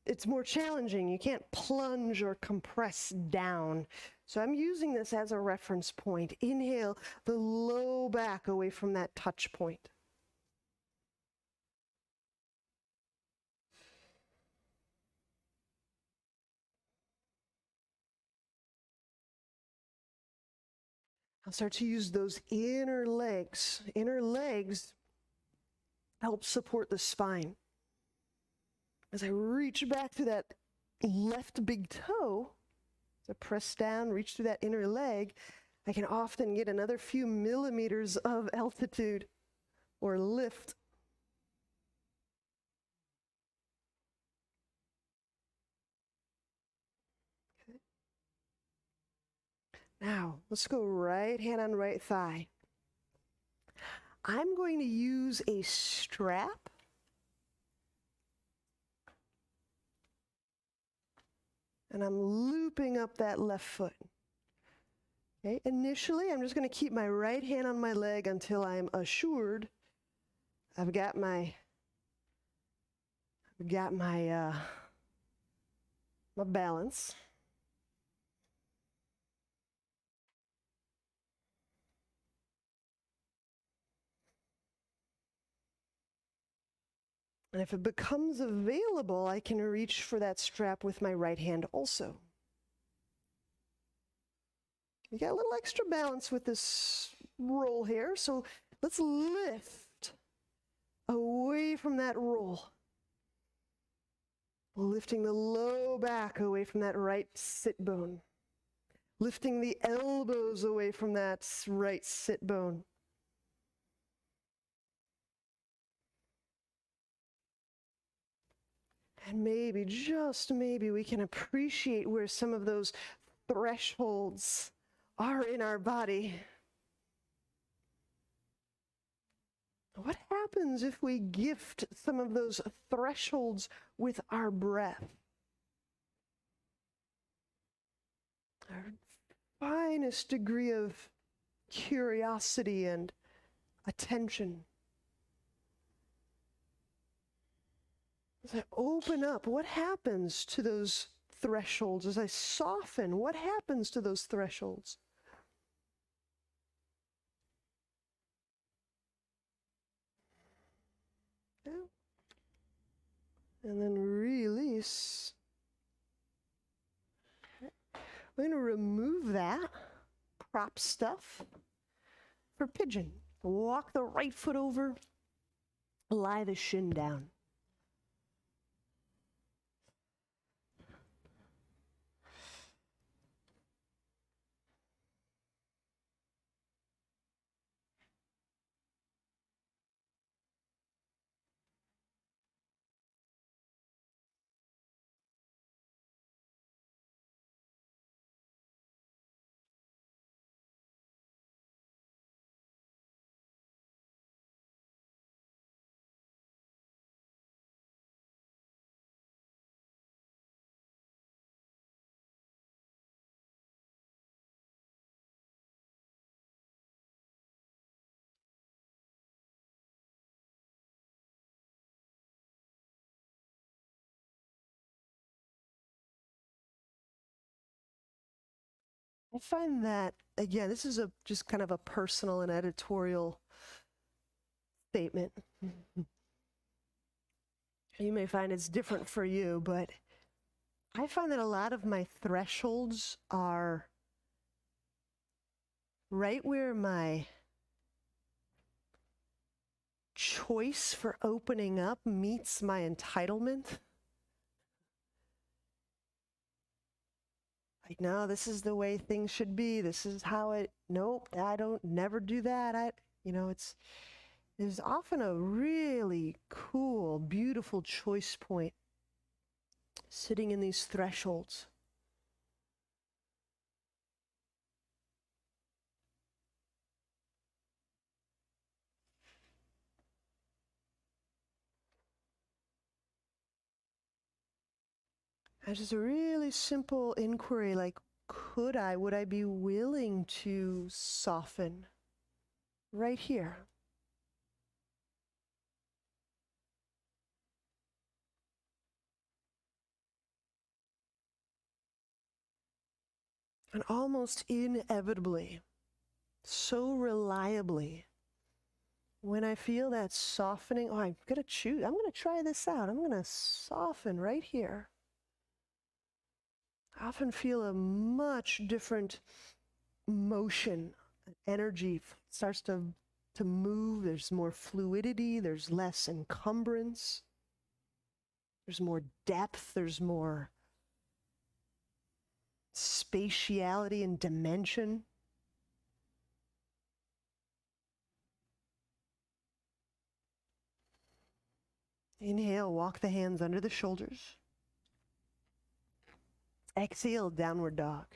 it's more challenging. You can't plunge or compress down. So I'm using this as a reference point. Inhale the low back away from that touch point. I'll start to use those inner legs. Inner legs help support the spine. As I reach back through that left big toe, as I press down, reach through that inner leg, I can often get another few millimeters of altitude or lift. Okay. Now, let's go right hand on right thigh. I'm going to use a strap and I'm looping up that left foot. Okay, initially, I'm just going to keep my right hand on my leg until I'm assured I've got my balance. And if it becomes available, I can reach for that strap with my right hand also. You got a little extra balance with this roll here, so let's lift away from that roll. Lifting the low back away from that right sit bone. Lifting the elbows away from that right sit bone. And maybe, just maybe, we can appreciate where some of those thresholds are in our body. What happens if we gift some of those thresholds with our breath? Our finest degree of curiosity and attention. As I open up, what happens to those thresholds? As I soften, what happens to those thresholds? Yeah. And then release. Okay. We're going to remove that prop stuff for pigeon. Walk the right foot over, lie the shin down. I find that, again, this is just kind of a personal and editorial statement. You may find it's different for you, but I find that a lot of my thresholds are right where my choice for opening up meets my entitlement. Like, no, this is the way things should be. This is how it, nope, I don't never do that. There's often a really cool, beautiful choice point sitting in these thresholds. And just a really simple inquiry like, would I be willing to soften right here? And almost inevitably, so reliably, when I feel that softening, I'm going to try this out. I'm going to soften right here. I often feel a much different motion, energy starts to move. There's more fluidity, there's less encumbrance, there's more depth, there's more spatiality and dimension. Inhale, walk the hands under the shoulders. Exhale, downward dog.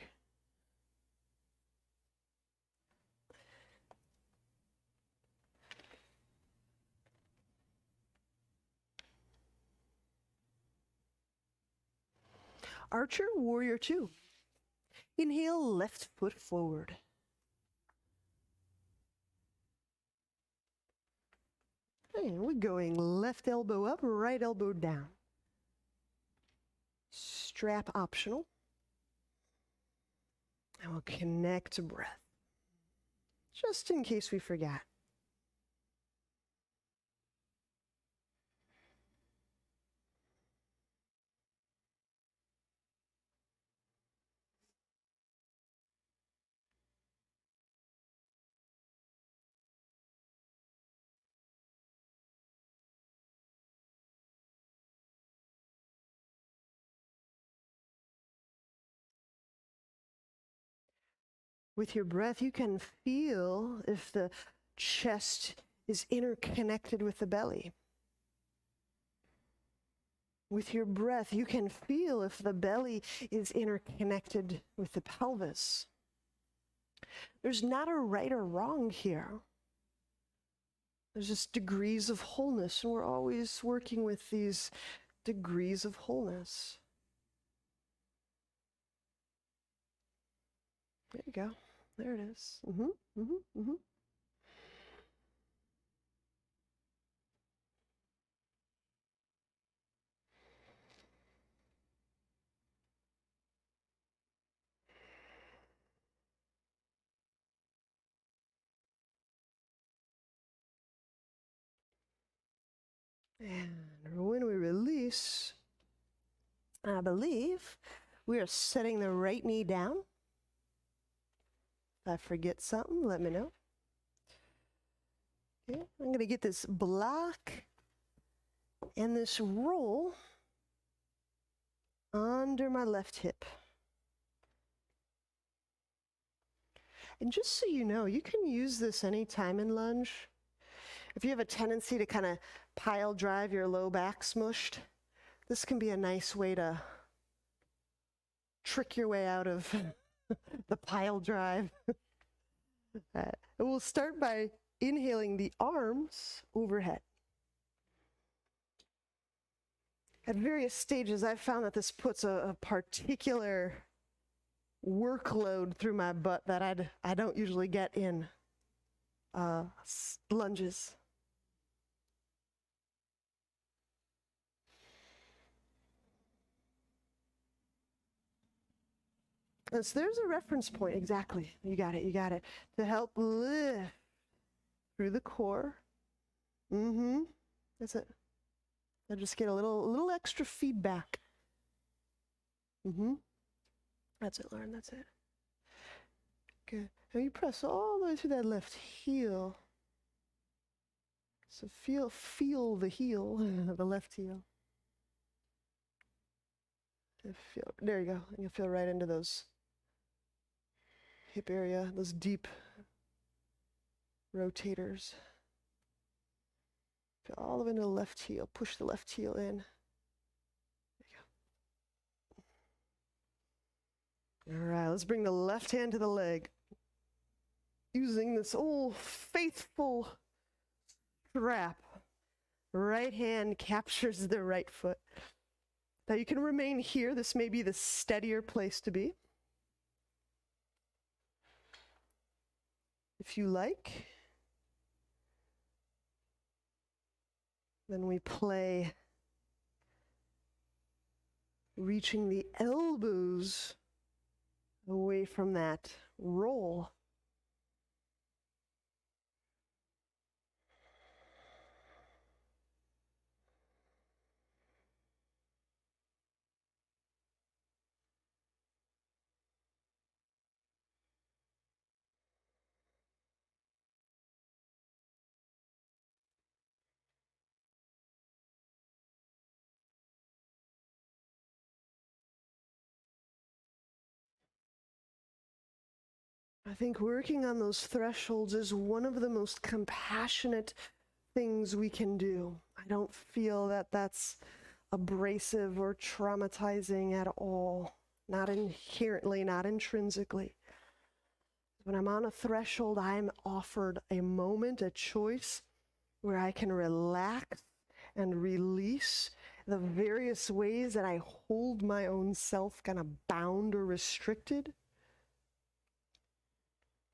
Archer, warrior two. Inhale, left foot forward. And we're going left elbow up, right elbow down. Strap optional. And we'll connect to breath, just in case we forgot. With your breath, you can feel if the chest is interconnected with the belly. With your breath, you can feel if the belly is interconnected with the pelvis. There's not a right or wrong here. There's just degrees of wholeness, and we're always working with these degrees of wholeness. There you go. There it is. And when we release, I believe we are setting the right knee down. If I forget something, let me know. Okay, I'm going to get this block and this roll under my left hip. And just so you know, you can use this anytime in lunge. If you have a tendency to kind of pile drive your low back smushed, this can be a nice way to trick your way out of the pile drive. And we'll start by inhaling the arms overhead. At various stages, I've found that this puts a particular workload through my butt that I don't usually get in lunges. And so there's a reference point, exactly. You got it. To help lift through the core. That's it. I just get a little extra feedback. That's it, Lauren, that's it. Good. And you press all the way through that left heel. So feel the heel, the left heel. There you go. And you'll feel right into those hip area, those deep rotators. Feel all the way into the left heel. Push the left heel in. There you go. All right, let's bring the left hand to the leg. Using this old faithful strap. Right hand captures the right foot. Now you can remain here. This may be the steadier place to be. If you like. Then we play reaching the elbows away from that roll. I think working on those thresholds is one of the most compassionate things we can do. I don't feel that that's abrasive or traumatizing at all. Not inherently, not intrinsically. When I'm on a threshold, I'm offered a moment, a choice, where I can relax and release the various ways that I hold my own self kind of bound or restricted.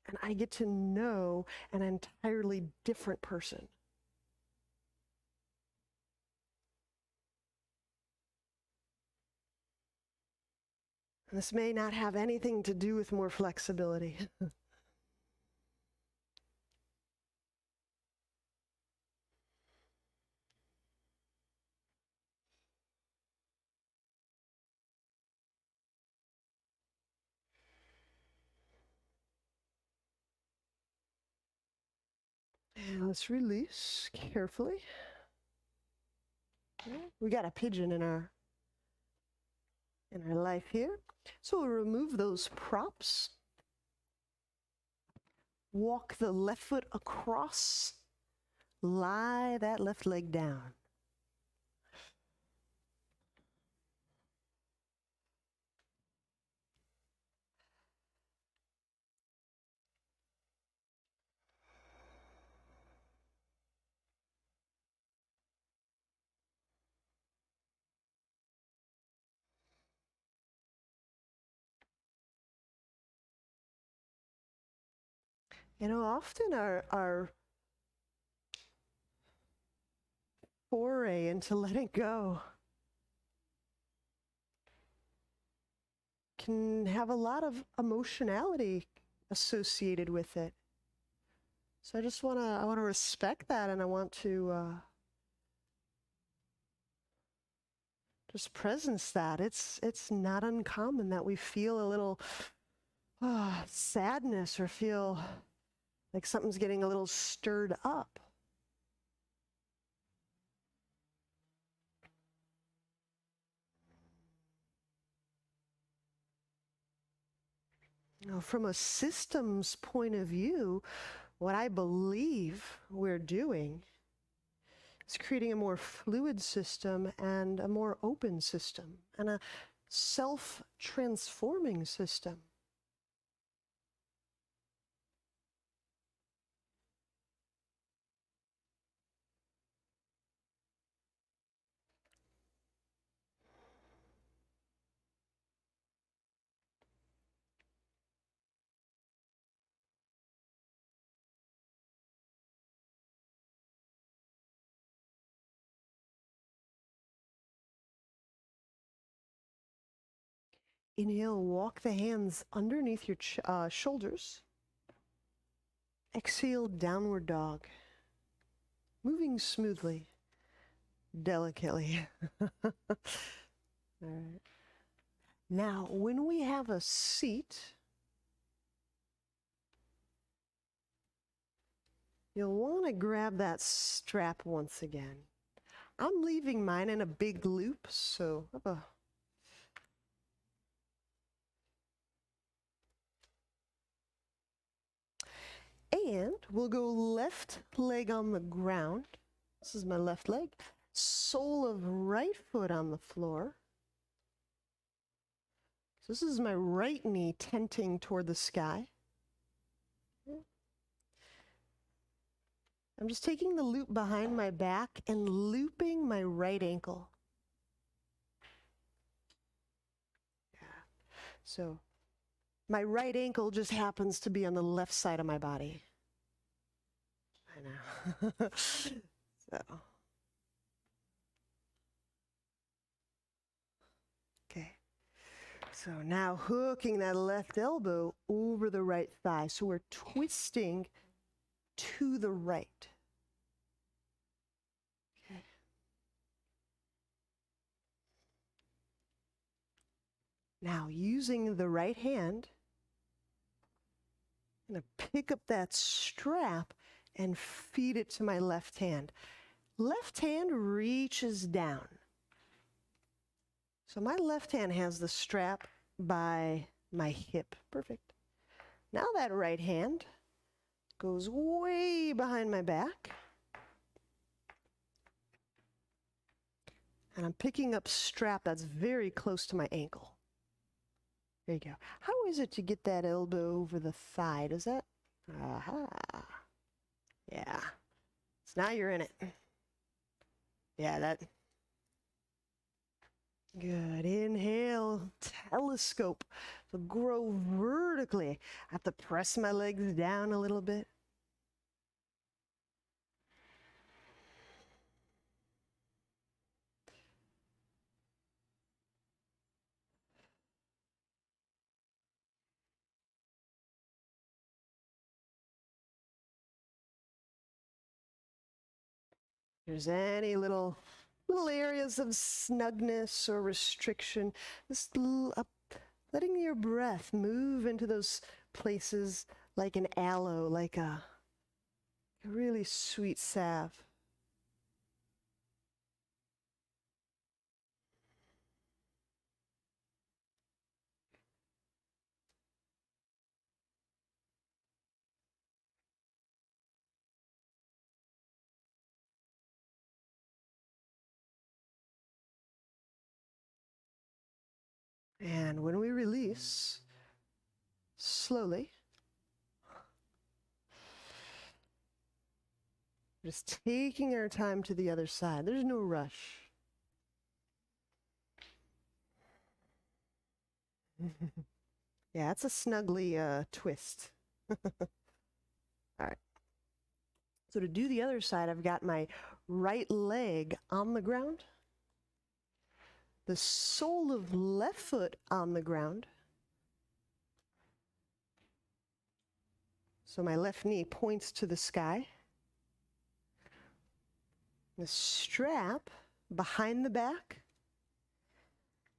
And I get to know an entirely different person. And this may not have anything to do with more flexibility. And let's release carefully. We got a pigeon in our life here. So we'll remove those props. Walk the left foot across. Lie that left leg down. You know, often our foray into letting go can have a lot of emotionality associated with it. So I want to respect that, and I want to just presence that. It's not uncommon that we feel a little sadness or feel like something's getting a little stirred up. Now, from a systems point of view, what I believe we're doing is creating a more fluid system and a more open system and a self-transforming system. Inhale, walk the hands underneath your shoulders. Exhale, downward dog. Moving smoothly, delicately. All right. Now, when we have a seat, you'll want to grab that strap once again. I'm leaving mine in a big loop, so and we'll go left leg on the ground. This is my left leg. Sole of right foot on the floor. So this is my right knee tenting toward the sky. I'm just taking the loop behind my back and looping my right ankle. So my right ankle just happens to be on the left side of my body. I know. So. Okay. So now hooking that left elbow over the right thigh. So we're twisting to the right. Okay. Now using the right hand, I'm going to pick up that strap and feed it to my left hand. Left hand reaches down. So my left hand has the strap by my hip. Perfect. Now that right hand goes way behind my back. And I'm picking up strap that's very close to my ankle. There you go. How is it to get that elbow over the thigh? Does that? Aha. Yeah. So now you're in it. Yeah, that. Good. Inhale, telescope. So grow vertically. I have to press my legs down a little bit. If there's any little areas of snugness or restriction, just letting your breath move into those places like an aloe, like a really sweet salve. And when we release, slowly, just taking our time to the other side. There's no rush. Yeah, it's a snuggly twist. All right. So to do the other side, I've got my right leg on the ground, the sole of left foot on the ground. So my left knee points to the sky. The strap behind the back.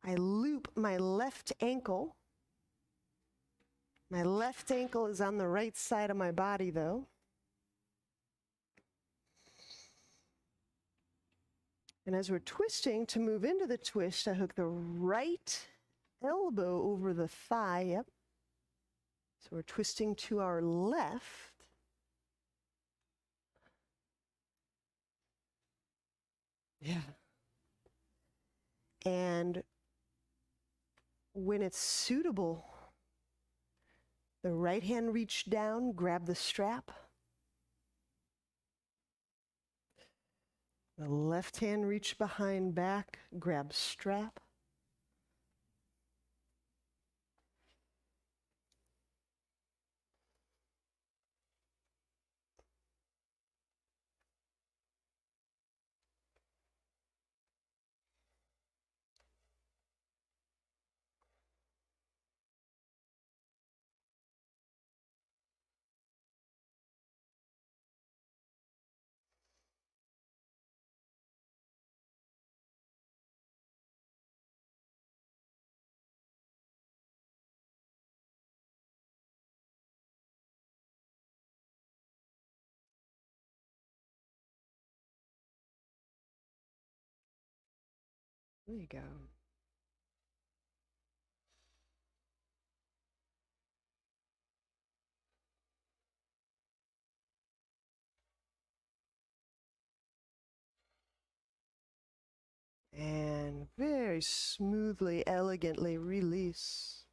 I loop my left ankle. My left ankle is on the right side of my body, though. And as we're twisting, to move into the twist, I hook the right elbow over the thigh. Yep. So we're twisting to our left. Yeah. And when it's suitable, the right hand reach down, grab the strap. The left hand reach behind back, grab strap. There you go. And very smoothly, elegantly release.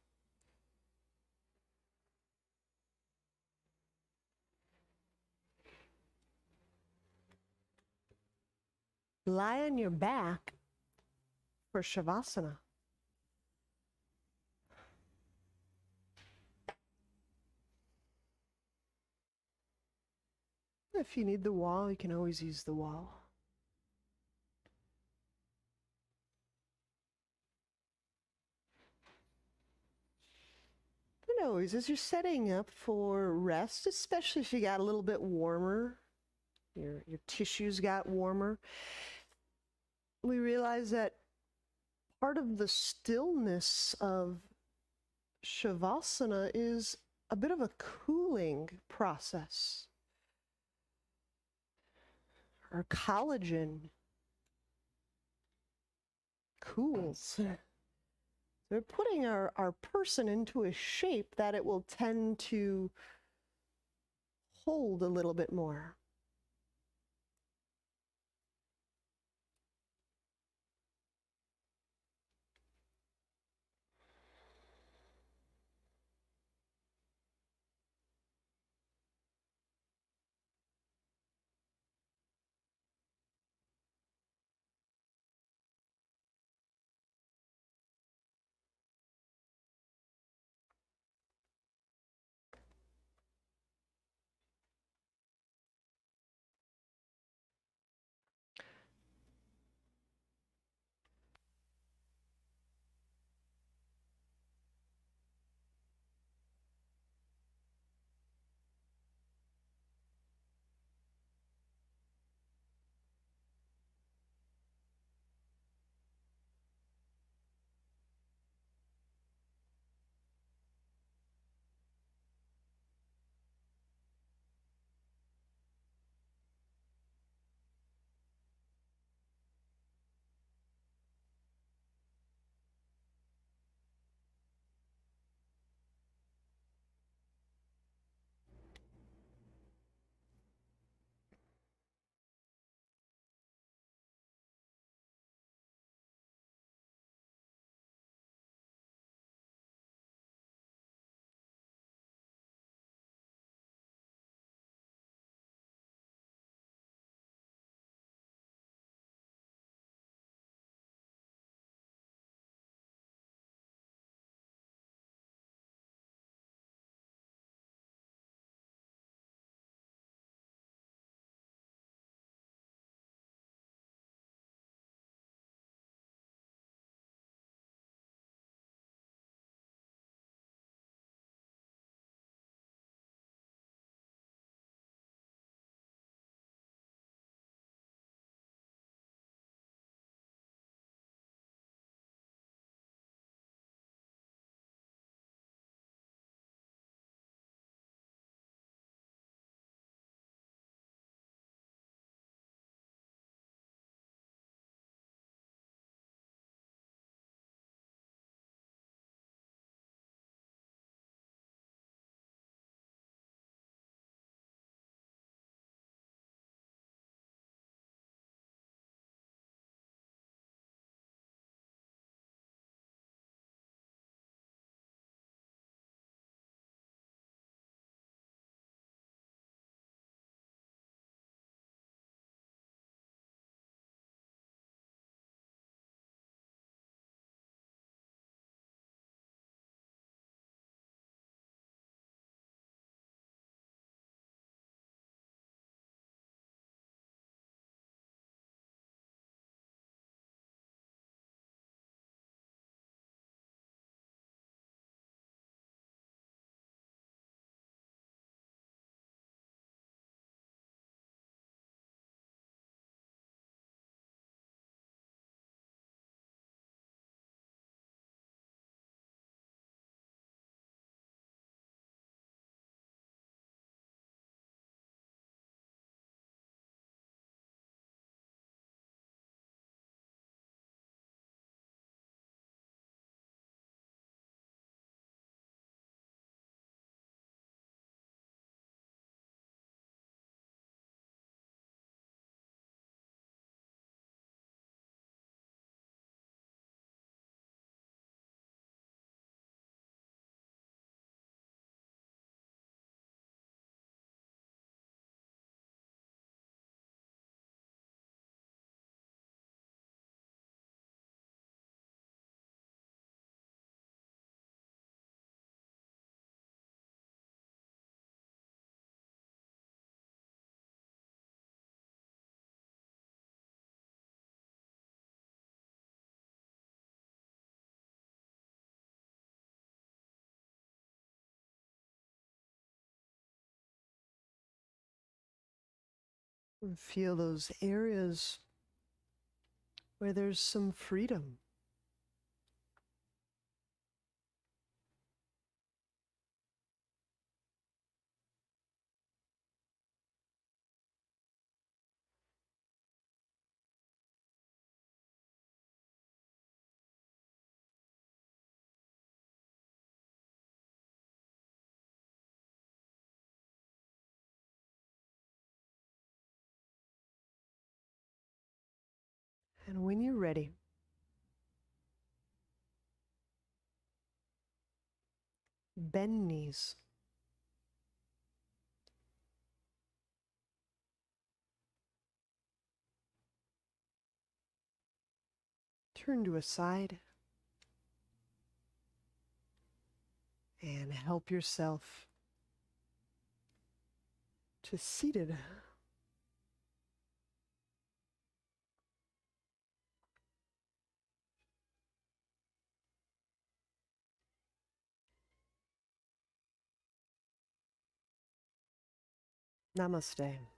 Lie on your back for Savasana. If you need the wall, you can always use the wall. But always, as you're setting up for rest, especially if you got a little bit warmer, your tissues got warmer, we realize that part of the stillness of Savasana is a bit of a cooling process. Our collagen cools. They're putting our person into a shape that it will tend to hold a little bit more. And feel those areas where there's some freedom. And when you're ready, bend knees. Turn to a side and help yourself to seated. Namaste.